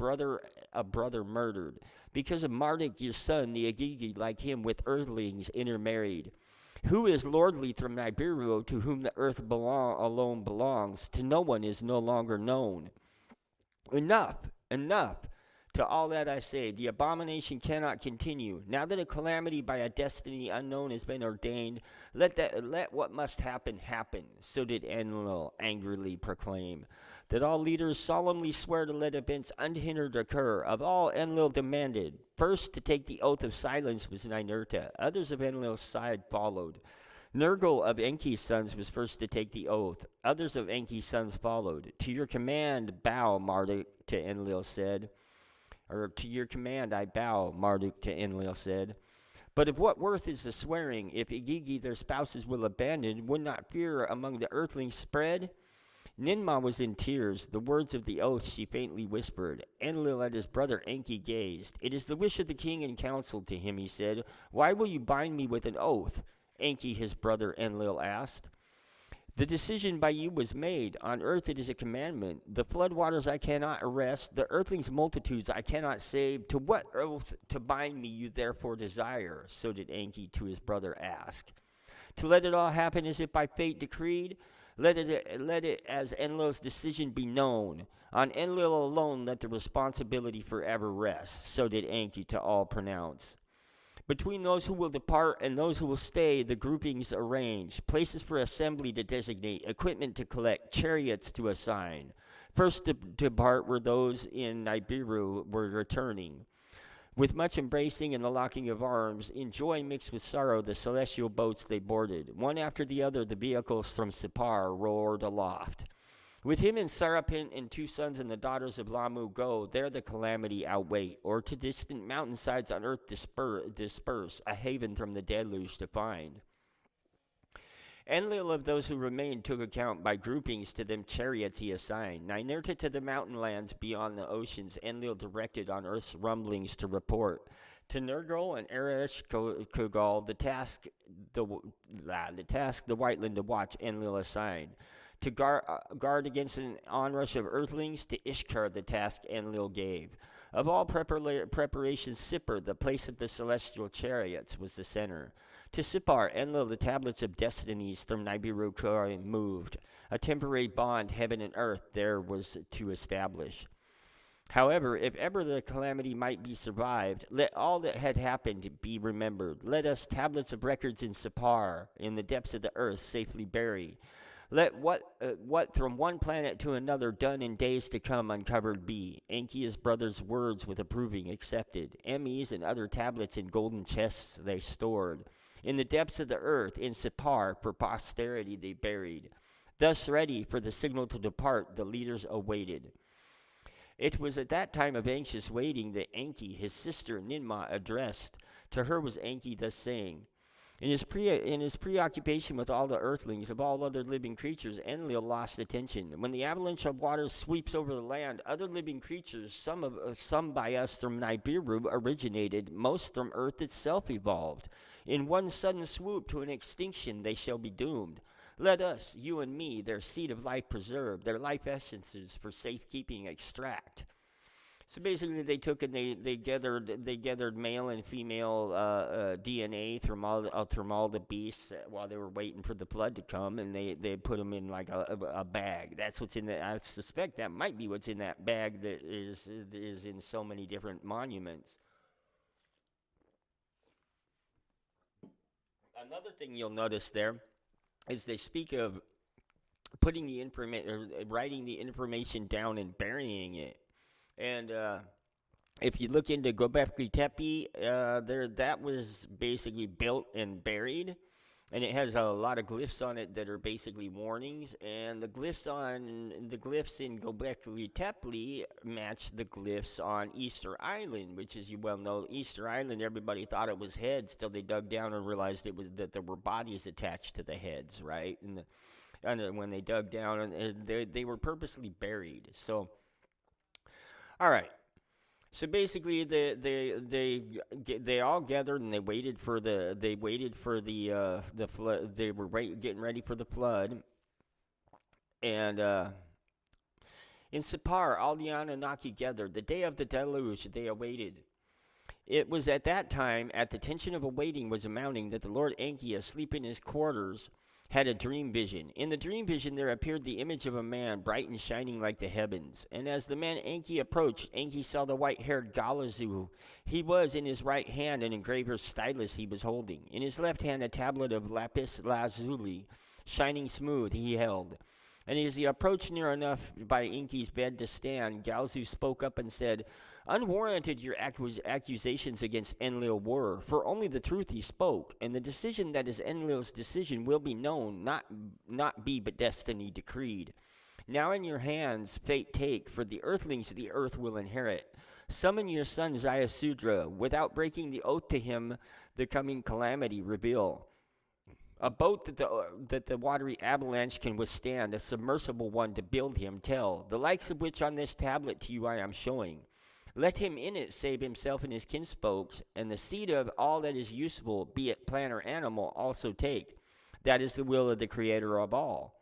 a brother murdered. Because of Marduk, your son, the Igigi, like him, with earthlings intermarried. Who is lordly from Nibiru, to whom the earth alone belongs, to no one is no longer known. Enough, enough. To all that I say, the abomination cannot continue. Now that a calamity by a destiny unknown has been ordained, let what must happen happen. So did Enlil angrily proclaim. That all leaders solemnly swear to let events unhindered occur. Of all Enlil demanded. First to take the oath of silence was Ninurta. Others of Enlil's side followed. Nergal of Enki's sons was first to take the oath. Others of Enki's sons followed. To your command, bow, Marduk, to Enlil said. Or to your command I bow, Marduk to Enlil said. But of what worth is the swearing, if Igigi their spouses will abandon, would not fear among the earthlings spread? Ninmah was in tears, the words of the oath she faintly whispered. Enlil at his brother Enki gazed. It is the wish of the king and counsel, to him he said. Why will you bind me with an oath? Enki his brother Enlil asked. The decision by you was made. On earth it is a commandment. The floodwaters I cannot arrest, the earthlings' multitudes I cannot save. To what oath to bind me you therefore desire? So did Enki to his brother ask. To let it all happen as if by fate decreed? Let it as Enlil's decision be known. On Enlil alone let the responsibility forever rest. So did Enki to all pronounce. Between those who will depart and those who will stay, the groupings arrange, places for assembly to designate, equipment to collect, chariots to assign. First to depart were those in Nibiru were returning. With much embracing and the locking of arms, in joy mixed with sorrow, the celestial boats they boarded. One after the other, the vehicles from Sipar roared aloft. With him and Sarapin and 2 sons and the daughters of Lamu go, there the calamity outwait, or to distant mountainsides on earth disperse, a haven from the deluge to find. Enlil of those who remained took account by groupings to them chariots he assigned. Ninurta to the mountain lands beyond the oceans, Enlil directed on earth's rumblings to report. To Nergal and Eresh Kogal, the task the Whiteland to watch Enlil assigned. To guard against an onrush of earthlings, to Ishkar the task Enlil gave. Of all preparations, Sipar, the place of the celestial chariots, was the center. To Sipar, Enlil, the tablets of destinies from Nibiru moved. A temporary bond, heaven and earth, there was to establish. However, if ever the calamity might be survived, let all that had happened be remembered. Let us tablets of records in Sipar, in the depths of the earth, safely bury. Let what from one planet to another done in days to come uncovered be. Enki his brother's words with approving accepted. Emmys and other tablets in golden chests they stored. In the depths of the earth, in Sipar, for posterity they buried. Thus ready for the signal to depart, the leaders awaited. It was at that time of anxious waiting that Enki, his sister Ninmah, addressed. To her was Enki thus saying, In his preoccupation with all the earthlings of all other living creatures, Enlil lost attention. When the avalanche of waters sweeps over the land, other living creatures, some by us from Nibiru originated, most from earth itself evolved. In one sudden swoop to an extinction they shall be doomed. Let us, you and me, their seed of life preserve, their life essences for safekeeping extract. So basically, they took and they gathered male and female DNA from all the beasts while they were waiting for the flood to come, and they put them in like a bag. That's what's in the. I suspect that might be what's in that bag that is in so many different monuments. Another thing you'll notice there is they speak of putting the information, writing the information down and burying it. And if you look into Göbekli Tepe, that was basically built and buried, and it has a lot of glyphs on it that are basically warnings. And the glyphs in Göbekli Tepe match the glyphs on Easter Island, which, as you well know, Easter Island, everybody thought it was heads till they dug down and realized that there were bodies attached to the heads, right? And when they dug down, and they were purposely buried. So. All right, so basically they all gathered and they waited for the flood. They were getting ready for the flood, and in Sipar, all the Anunnaki gathered. The day of the deluge they awaited. It was at that time, at the tension of awaiting was amounting, that the Lord Enki, asleep in his quarters, had a dream vision. In the dream vision there appeared the image of a man, bright and shining like the heavens. And as the man Enki approached, Enki saw the white-haired Galazu. He was in his right hand an engraver's stylus he was holding. In his left hand a tablet of lapis lazuli, shining smooth, he held. And as he approached near enough by Enki's bed to stand, Galazu spoke up and said, Unwarranted your accusations against Enlil were, for only the truth he spoke, and the decision that is Enlil's decision will be known, not be but destiny decreed. Now in your hands fate take, for the earthlings the earth will inherit. Summon your son Zayasudra, without breaking the oath to him the coming calamity reveal. A boat that the watery avalanche can withstand, a submersible one to build him, tell, the likes of which on this tablet to you I am showing. Let him in it save himself and his kinspokes, and the seed of all that is useful, be it plant or animal, also take. That is the will of the Creator of all.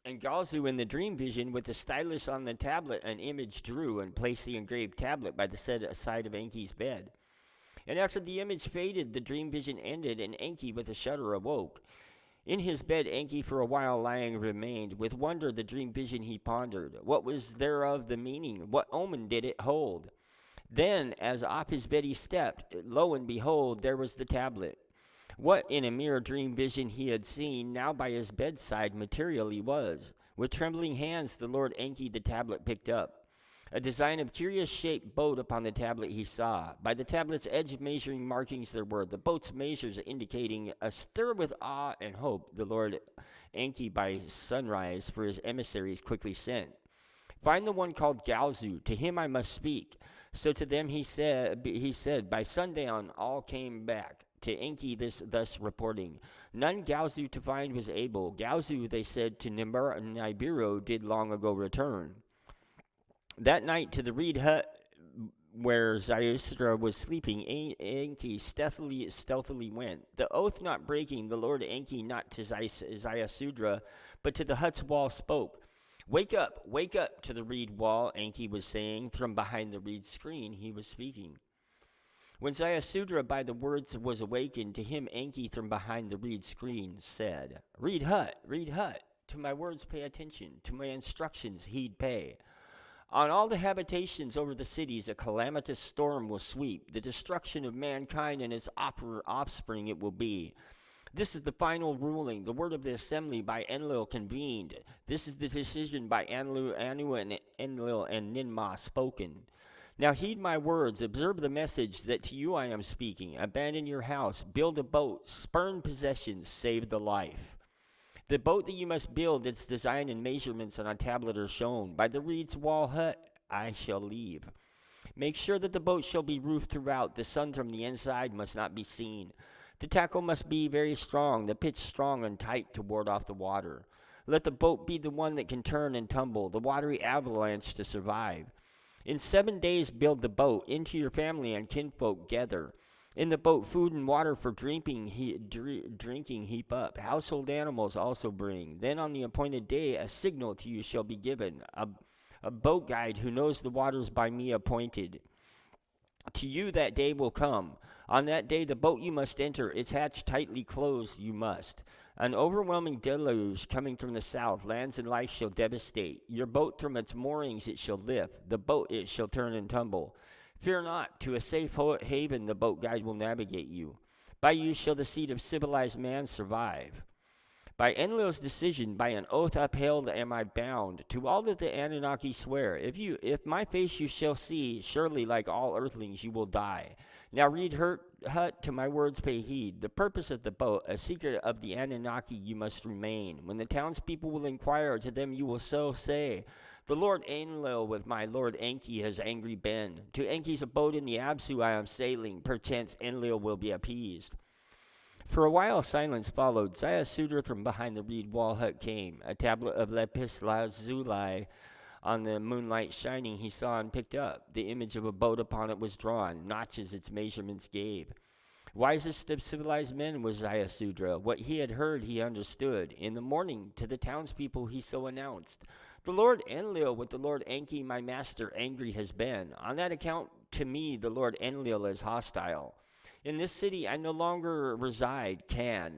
And Galzu in the dream vision, with the stylus on the tablet, an image drew and placed the engraved tablet by the side of Enki's bed. And after the image faded, the dream vision ended, and Enki with a shudder awoke. In his bed, Enki for a while lying remained. With wonder the dream vision he pondered. What was thereof the meaning? What omen did it hold? Then, as off his bed he stepped, lo and behold, there was the tablet. What in a mere dream vision he had seen, now by his bedside materially was. With trembling hands the Lord Enki the tablet picked up. A design of curious shaped boat upon the tablet he saw. By the tablet's edge measuring markings there were, the boat's measures indicating a stir with awe and hope. The Lord Enki by sunrise for his emissaries quickly sent. Find the one called Galzu, to him I must speak. So to them he said, by sundown all came back. To Enki thus reporting, none Galzu to find was able. Galzu, they said, to Nibiru did long ago return. That night to the reed hut where Zayustra was sleeping, Enki stealthily went. The oath not breaking, the Lord Enki not to Zayasudra, but to the hut's wall spoke. Wake up, to the reed wall, Enki was saying. From behind the reed screen he was speaking. When Zayasudra by the words was awakened, to him Enki from behind the reed screen said, reed hut, to my words pay attention, to my instructions heed pay. On all the habitations over the cities a calamitous storm will sweep, the destruction of mankind and its offspring it will be. This is the final ruling, the word of the assembly by Enlil convened. This is the decision by Anu and Enlil and Ninmah spoken. Now heed my words, observe the message that to you I am speaking. Abandon your house, build a boat, spurn possessions, save the life. The boat that you must build, its design and measurements on a tablet are shown. By the reed's wall hut I shall leave. Make sure that the boat shall be roofed throughout. The sun from the inside must not be seen. The tackle must be very strong, the pitch strong and tight to ward off the water. Let the boat be the one that can turn and tumble, the watery avalanche to survive. In 7 days build the boat, into your family and kinfolk gather. In the boat food and water for drinking heap up. Household animals also bring. Then on the appointed day a signal to you shall be given. A boat guide who knows the waters by me appointed. To you that day will come. On that day the boat you must enter, its hatch tightly closed you must. An overwhelming deluge coming from the south, lands and life shall devastate. Your boat from its moorings it shall lift, the boat it shall turn and tumble. Fear not, to a safe haven the boat guide will navigate you. By you shall the seed of civilized man survive. By Enlil's decision, by an oath upheld am I bound, to all that the Anunnaki swear. If my face you shall see, surely like all earthlings you will die. Now reed hut, to my words pay heed. The purpose of the boat, a secret of the Anunnaki you must remain. When the townspeople will inquire, to them you will so say, the Lord Enlil with my Lord Enki has angry been. To Enki's abode in the Absu I am sailing, perchance Enlil will be appeased. For a while silence followed. Zayasudra from behind the reed wall hut came. A tablet of lapis lazuli on the moonlight shining he saw and picked up. The image of a boat upon it was drawn, notches its measurements gave. Wisest of civilized men was Zayasudra. What he had heard he understood. In the morning to the townspeople he so announced, the Lord Enlil with the Lord Enki my master angry has been. On that account to me the Lord Enlil is hostile. In this city I no longer reside,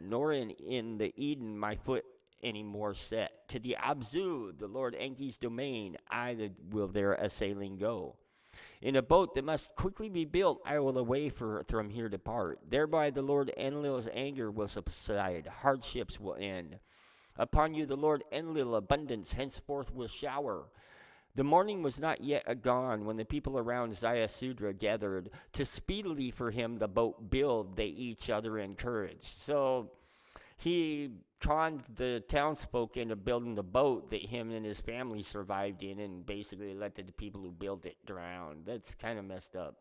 nor in the Eden my foot any more set. To the Abzu, the Lord Enki's domain, I will there a sailing go. In a boat that must quickly be built, I will away from here depart. Thereby the Lord Enlil's anger will subside, hardships will end. Upon you the Lord Enlil abundance henceforth will shower. The morning was not yet gone when the people around Zayasudra gathered to speedily for him the boat build. They each other encouraged. So he conned the townsfolk into building the boat that him and his family survived in, and basically let the people who built it drown. That's kind of messed up.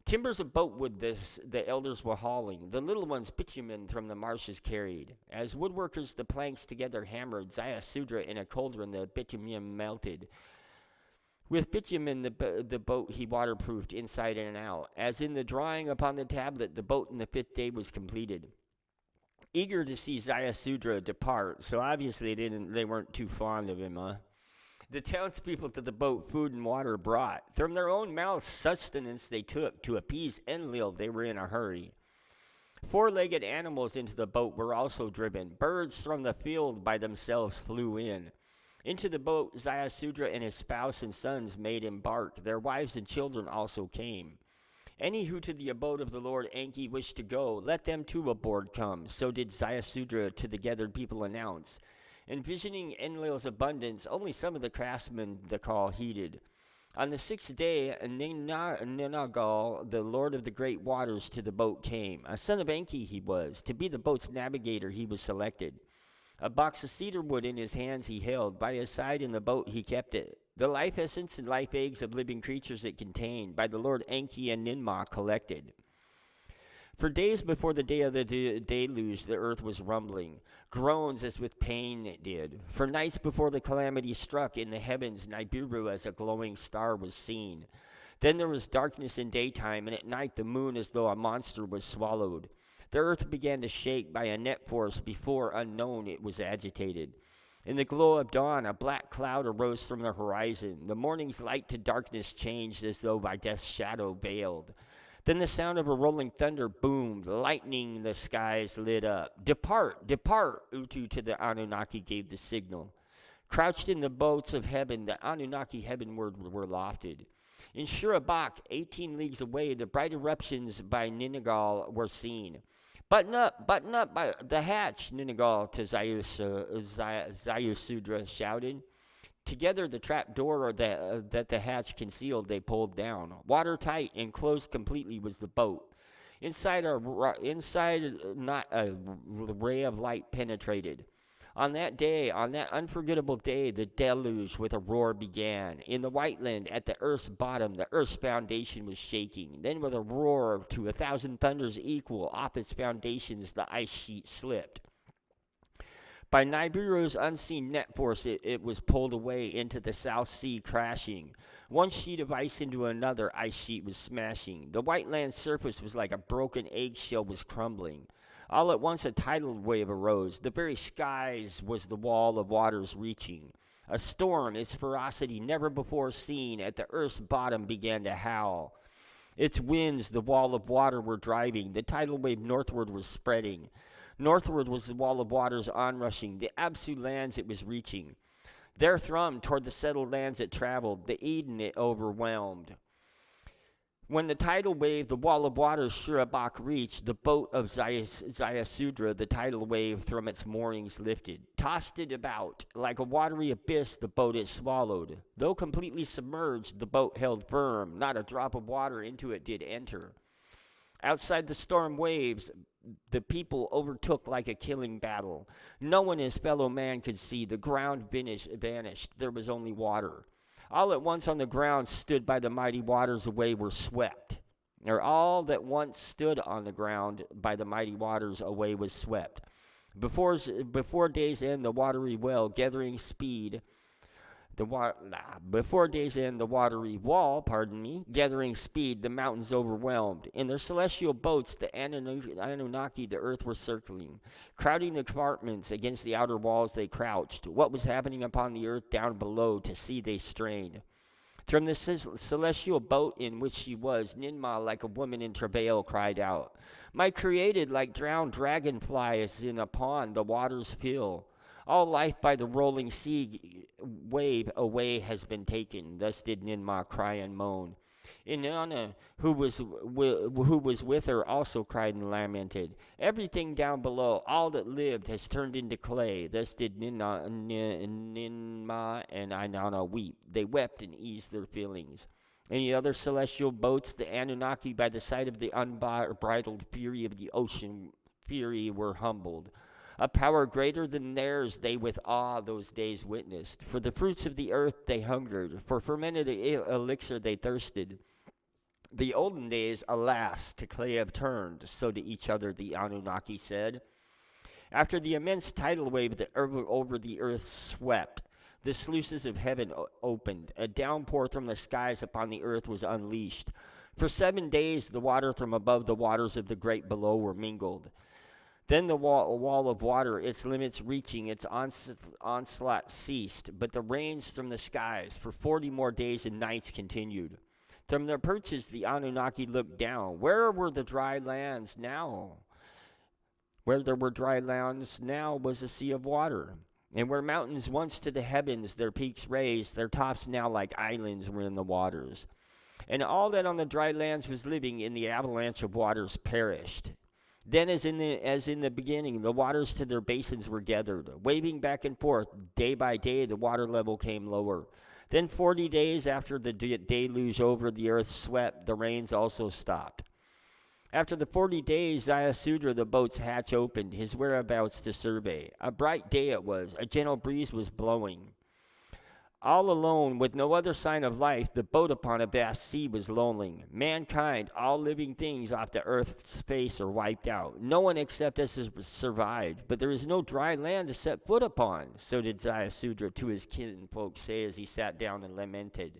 Timbers of boat wood the elders were hauling. The little ones bitumen from the marshes carried. As woodworkers the planks together hammered, Zayasudra in a cauldron the bitumen melted. With bitumen the boat he waterproofed inside and out. As in the drawing upon the tablet, the boat in the 5th day was completed. Eager to see Zayasudra depart, so obviously they weren't too fond of him, huh? The townspeople to the boat food and water brought. From their own mouths sustenance they took. To appease Enlil they were in a hurry. Four-legged animals into the boat were also driven. Birds from the field by themselves flew in. Into the boat Ziusudra and his spouse and sons made embark. Their wives and children also came. Any who to the abode of the Lord Enki wished to go, let them too aboard come. So did Ziusudra to the gathered people announce. Envisioning Enlil's abundance, only some of the craftsmen the call heeded. On the 6th day, Ninagal, the lord of the great waters, to the boat came. A son of Enki he was. To be the boat's navigator he was selected. A box of cedar wood in his hands he held. By his side in the boat he kept it. The life essence and life eggs of living creatures it contained, by the Lord Enki and Ninmah collected. For days before the day of the deluge, the earth was rumbling. Groans as with pain it did. For nights before the calamity struck, in the heavens Nibiru as a glowing star was seen. Then there was darkness in daytime, and at night the moon as though a monster was swallowed. The earth began to shake by a net force before unknown it was agitated. In the glow of dawn, a black cloud arose from the horizon. The morning's light to darkness changed as though by death's shadow veiled. Then the sound of a rolling thunder boomed, lightning the skies lit up. Depart, depart, Utu to the Anunnaki gave the signal. Crouched in the boats of heaven, the Anunnaki heavenward were lofted. In Shurabak, 18 leagues away, the bright eruptions by Ninagal were seen. Button up by the hatch, Ninagal to Ziusudra shouted. Together the trap door that the hatch concealed they pulled down. Watertight and closed completely was the boat. Inside not a ray of light penetrated. On that unforgettable day, the deluge with a roar began. In the white land, at the earth's bottom, the earth's foundation was shaking. Then with a roar to 1,000 thunders equal, off its foundations the ice sheet slipped. By Nibiru's unseen net force, it was pulled away into the South Sea, crashing. One sheet of ice into another ice sheet was smashing. The white land surface was like a broken eggshell was crumbling. All at once a tidal wave arose. The very skies was the wall of waters reaching. A storm, its ferocity never before seen, at the earth's bottom began to howl. Its winds the wall of water were driving. The tidal wave northward was spreading. Northward was the wall of waters onrushing. The Absu lands it was reaching. Therefrom toward the settled lands it traveled. The Eden it overwhelmed. When the tidal wave, the wall of waters Shurabak reached, the boat of Ziusudra, the tidal wave from its moorings lifted. Tossed it about. Like a watery abyss, the boat it swallowed. Though completely submerged, the boat held firm. Not a drop of water into it did enter. Outside the storm waves, the people overtook like a killing battle. No one his fellow man could see. The ground vanished. There was only water. All at once on the ground stood by the mighty waters away were swept. Or all that once stood on the ground by the mighty waters away was swept. Before day's end, the watery well, gathering speed, before day's end, the watery wall, gathering speed, the mountains overwhelmed. In their celestial boats, the Anunnaki, the earth were circling. Crowding the compartments against the outer walls, they crouched. What was happening upon the earth down below, to see they strained. From the celestial boat in which she was, Ninmah, like a woman in travail, cried out, "My created, like drowned dragonflies in a pond, the waters fill. All life by the rolling sea wave away has been taken." Thus did Ninmah cry and moan. Inanna, who was with her, also cried and lamented. Everything down below, all that lived, has turned into clay. Thus did Ninmah and Inanna weep. They wept and eased their feelings. In the other celestial boats, the Anunnaki, by the sight of the unbridled fury of the ocean fury, were humbled. A power greater than theirs they with awe those days witnessed. For the fruits of the earth they hungered. For fermented elixir they thirsted. The olden days, alas, to clay have turned. So to each other the Anunnaki said. After the immense tidal wave that over the earth swept, the sluices of heaven opened. A downpour from the skies upon the earth was unleashed. For 7 days the water from above the waters of the great below were mingled. Then the wall of water, its limits reaching, its onslaught ceased, but the rains from the skies for 40 more days and nights continued. From their perches the Anunnaki looked down. Where were the dry lands now? Where there were dry lands, now was a sea of water. And where mountains once to the heavens, their peaks raised, their tops now like islands were in the waters. And all that on the dry lands was living in the avalanche of waters perished. Then, as in the beginning, the waters to their basins were gathered, waving back and forth. Day by day, the water level came lower. Then 40 days after the deluge over the earth swept, the rains also stopped. After the 40 days, Zayasudra, the boat's hatch opened, his whereabouts to survey. A bright day it was. A gentle breeze was blowing. All alone, with no other sign of life, the boat upon a vast sea was lonely. Mankind, all living things off the earth's face are wiped out. No one except us has survived, but there is no dry land to set foot upon. So did Zayasudra to his kinfolk say as he sat down and lamented.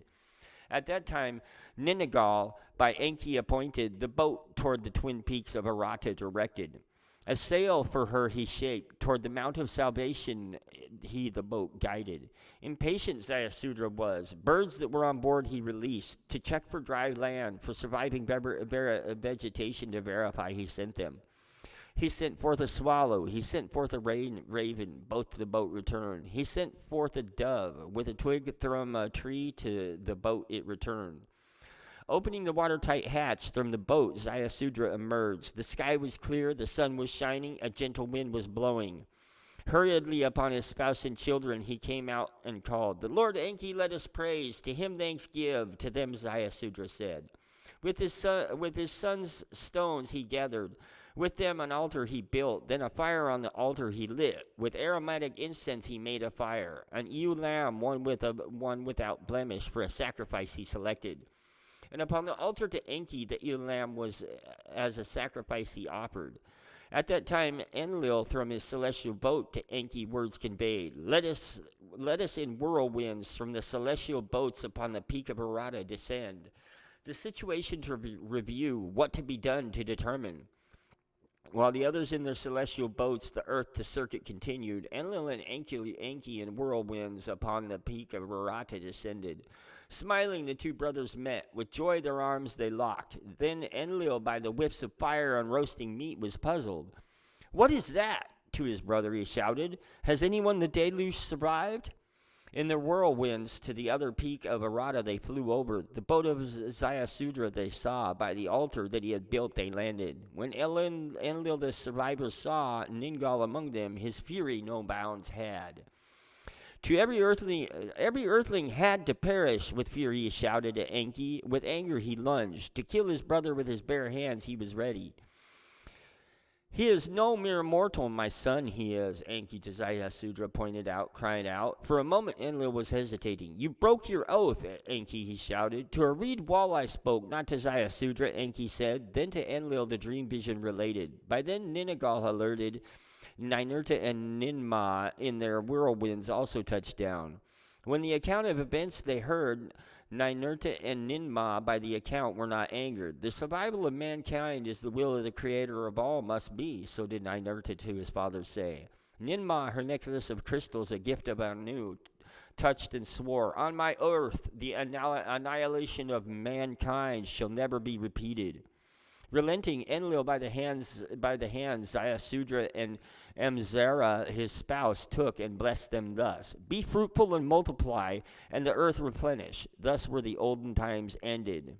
At that time, Ninagal, by Enki appointed, the boat toward the twin peaks of Arata directed. A sail for her he shaped, toward the mount of salvation he the boat guided. Impatient Zayasudra was. Birds that were on board he released, to check for dry land, for surviving vegetation to verify he sent them. He sent forth a swallow, he sent forth a raven, both to the boat returned. He sent forth a dove, with a twig from a tree to the boat it returned. Opening the watertight hatch from the boat, Zayasudra emerged. The sky was clear, the sun was shining, a gentle wind was blowing. Hurriedly upon his spouse and children he came out and called, "The Lord Enki let us praise, to him thanks give," to them Zayasudra said. With his son's stones he gathered, with them an altar he built, then a fire on the altar he lit. With aromatic incense he made a fire, an ewe lamb, one without blemish, for a sacrifice he selected. And upon the altar to Enki, the ewe lamb was as a sacrifice he offered. At that time, Enlil from his celestial boat to Enki words conveyed, Let us in whirlwinds from the celestial boats upon the peak of Arata descend. The situation to review, what to be done to determine. While the others in their celestial boats, the earth to circuit continued, Enlil and Enki in whirlwinds upon the peak of Arata descended. Smiling, the two brothers met. With joy their arms they locked. Then Enlil, by the whiffs of fire on roasting meat, was puzzled. "What is that?" to his brother he shouted. "Has anyone the deluge survived?" In the whirlwinds to the other peak of Arata they flew over. The boat of Zayasudra they saw. By the altar that he had built they landed. When Enlil the survivors saw, Ningal among them, his fury no bounds had. To every earthling had to perish, with fury he shouted at Enki. With anger he lunged. To kill his brother with his bare hands he was ready. "He is no mere mortal, my son, he is," Enki to Zayasudra cried out. For a moment Enlil was hesitating. "You broke your oath, Enki," he shouted. "To a reed wall I spoke, not to Zayasudra," Enki said. Then to Enlil the dream vision related. By then Ninagal alerted. Ninurta and Ninmah in their whirlwinds also touched down. When the account of events they heard, Ninurta and Ninmah by the account were not angered. The survival of mankind is the will of the creator of all must be, so did Ninurta to his father say. Ninmah, her necklace of crystals, a gift of Anu, touched and swore, "On my earth the annihilation of mankind shall never be repeated." Relenting, Enlil by the hands Zayasudra and Emzara his spouse took and blessed them thus: "Be fruitful and multiply, and the earth replenish." Thus were the olden times ended.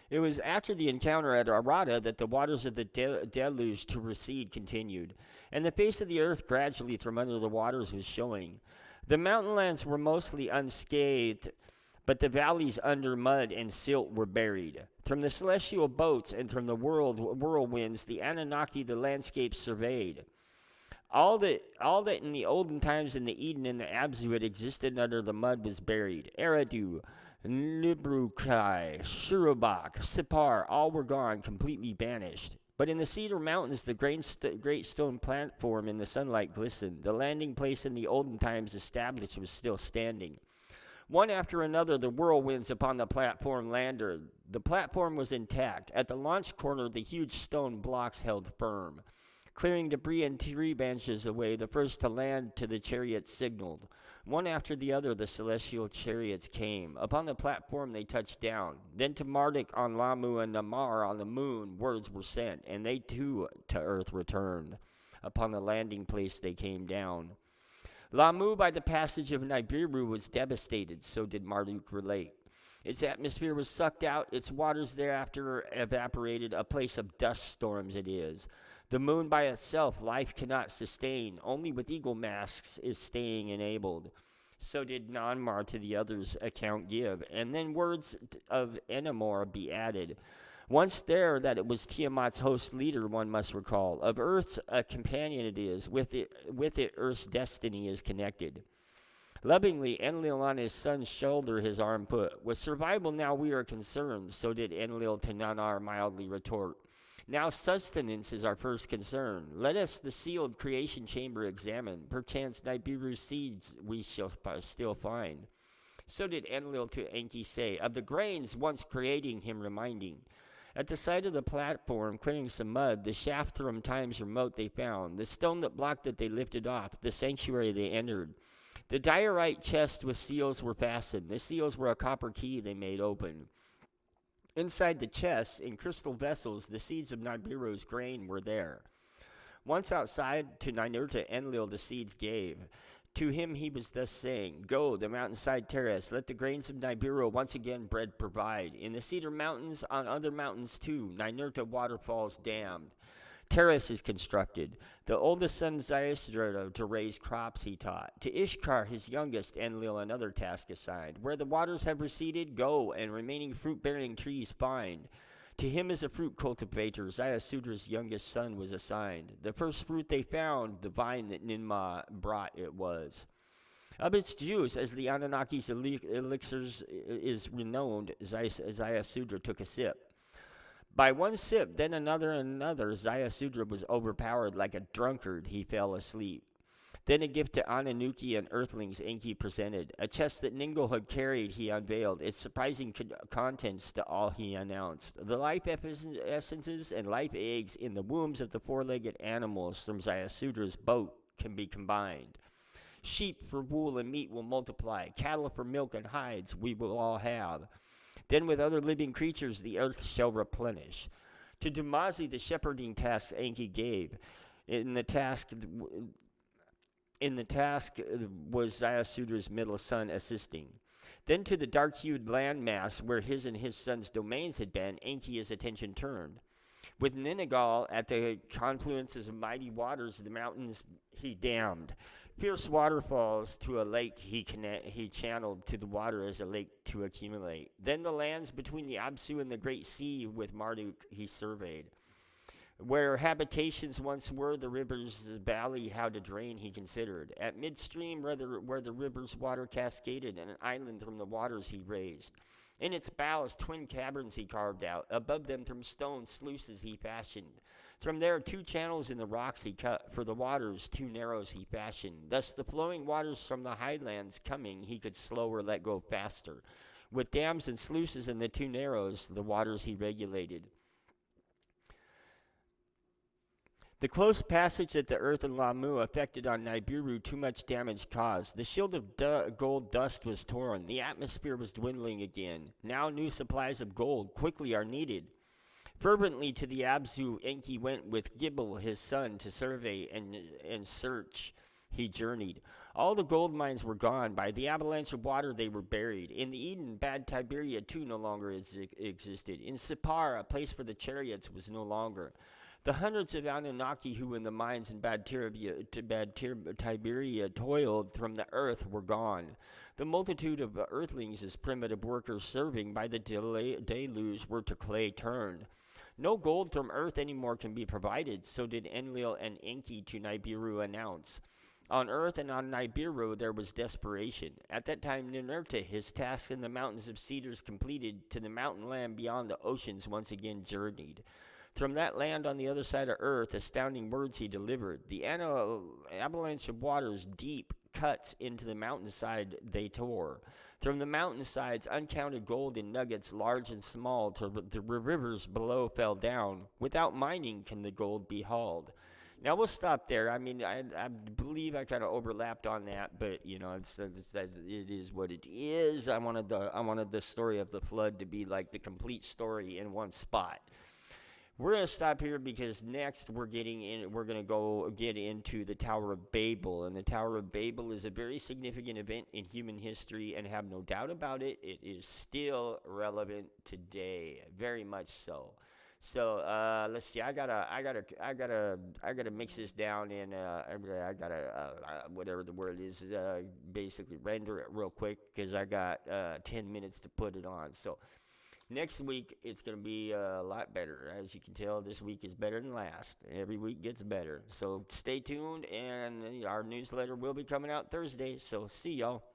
It was after the encounter at Arata that the waters of the deluge to recede continued, and the face of the earth gradually from under the waters was showing. The mountainlands were mostly unscathed, but the valleys under mud and silt were buried. From the celestial boats and from the whirlwinds, the Anunnaki the landscape surveyed. All that in the olden times in the Eden and the Abzu had existed under the mud was buried. Eridu, Nibrukai, Shurubak, Sipar, all were gone, completely banished. But in the Cedar Mountains, the great stone platform in the sunlight glistened. The landing place in the olden times established was still standing. One after another, the whirlwinds upon the platform landed. The platform was intact. At the launch corner, the huge stone blocks held firm. Clearing debris and tree branches away, the first to land to the chariots signaled. One after the other, the celestial chariots came. Upon the platform they touched down. Then to Marduk on Lamu and Namar on the moon, words were sent, and they too to earth returned. Upon the landing place they came down. Lamu by the passage of Nibiru was devastated, so did Marduk relate. Its atmosphere was sucked out, its waters thereafter evaporated, a place of dust storms it is. The moon by itself life cannot sustain, only with eagle masks is staying enabled. So did Nanmar to the others account give, and then words of Enamor be added. Once there that it was Tiamat's host leader, one must recall. Of Earth's a companion it is, with it Earth's destiny is connected. Lovingly, Enlil on his son's shoulder his arm put. With survival now we are concerned, so did Enlil to Nanar mildly retort. Now sustenance is our first concern. Let us the sealed creation chamber examine. Perchance Nibiru's seeds we shall still find. So did Enlil to Enki say, of the grains once creating him reminding. At the side of the platform, clearing some mud, the shaft from times remote they found, the stone that blocked it they lifted off, the sanctuary they entered. The diorite chest with seals were fastened. The seals were a copper key they made open. Inside the chest, in crystal vessels, the seeds of Nibiru's grain were there. Once outside, to Ninurta Enlil the seeds gave. To him he was thus saying, go, the mountainside terrace, let the grains of Nibiru once again bread provide. In the cedar mountains, on other mountains too, Ninurta waterfalls dammed. Terrace is constructed. The oldest son Ziusudra to raise crops he taught. To Ishkar his youngest Enlil another task assigned. Where the waters have receded, go, and remaining fruit-bearing trees find. To him as a fruit cultivator, Ziusudra's youngest son was assigned. The first fruit they found, the vine that Ninmah brought it was. Of its juice, as the Anunnaki's elixirs is renowned, Ziusudra took a sip. By one sip, then another and another, Ziusudra was overpowered like a drunkard, he fell asleep. Then a gift to Anunnaki and earthlings Enki presented. A chest that Ningal had carried he unveiled, its surprising contents to all he announced. The life essences and life eggs in the wombs of the four-legged animals from Ziusudra's boat can be combined. Sheep for wool and meat will multiply, cattle for milk and hides we will all have. Then with other living creatures the earth shall replenish. To Dumazi the shepherding task Enki gave. In the task was Ziusudra's middle son assisting. Then to the dark-hued landmass where his and his son's domains had been, Enki his attention turned. With Ninagal at the confluences of mighty waters, the mountains he dammed. Fierce waterfalls to a lake he channeled to the water as a lake to accumulate. Then the lands between the Absu and the great sea with Marduk he surveyed. Where habitations once were, the river's valley how to drain he considered. At midstream where the river's water cascaded, and an island from the waters he raised. In its bows twin caverns he carved out. Above them from stone sluices he fashioned. From there 2 channels in the rocks he cut. For the waters 2 narrows he fashioned. Thus the flowing waters from the highlands coming he could slower let go faster. With dams and sluices in the 2 narrows, the waters he regulated. The close passage at the earth in Lamu affected on Nibiru too much damage caused. The shield of gold dust was torn. The atmosphere was dwindling again. Now new supplies of gold quickly are needed. Fervently to the Abzu Enki went with Gibel his son to survey and search. He journeyed. All the gold mines were gone. By the avalanche of water they were buried. In the Eden, bad Tiberia too no longer existed. In Sippar, a place for the chariots was no longer. The hundreds of Anunnaki who in the mines in bad Tiberia toiled from the earth were gone. The multitude of earthlings as primitive workers serving by the deluge were to clay turned. No gold from earth anymore can be provided, so did Enlil and Enki to Nibiru announce. On earth and on Nibiru there was desperation. At that time Ninurta, his task in the mountains of cedars completed, to the mountain land beyond the oceans once again journeyed. From that land on the other side of earth, astounding words he delivered. The avalanche of waters deep cuts into the mountainside they tore. From the mountainsides, uncounted gold in nuggets, large and small, to the rivers below fell down. Without mining can the gold be hauled. Now we'll stop there. I mean, I believe I kind of overlapped on that, but you know, it is what it is. I wanted the story of the flood to be like the complete story in one spot. We're going to stop here because next we're going to go get into the Tower of Babel. And the Tower of Babel is a very significant event in human history, and have no doubt about it, it is still relevant today, very much so. So let's see. I gotta mix this down in. I gotta whatever the word is. Basically render it real quick because I got 10 minutes to put it on. So. Next week, it's going to be a lot better. As you can tell, this week is better than last. Every week gets better. So stay tuned, and our newsletter will be coming out Thursday. So see y'all.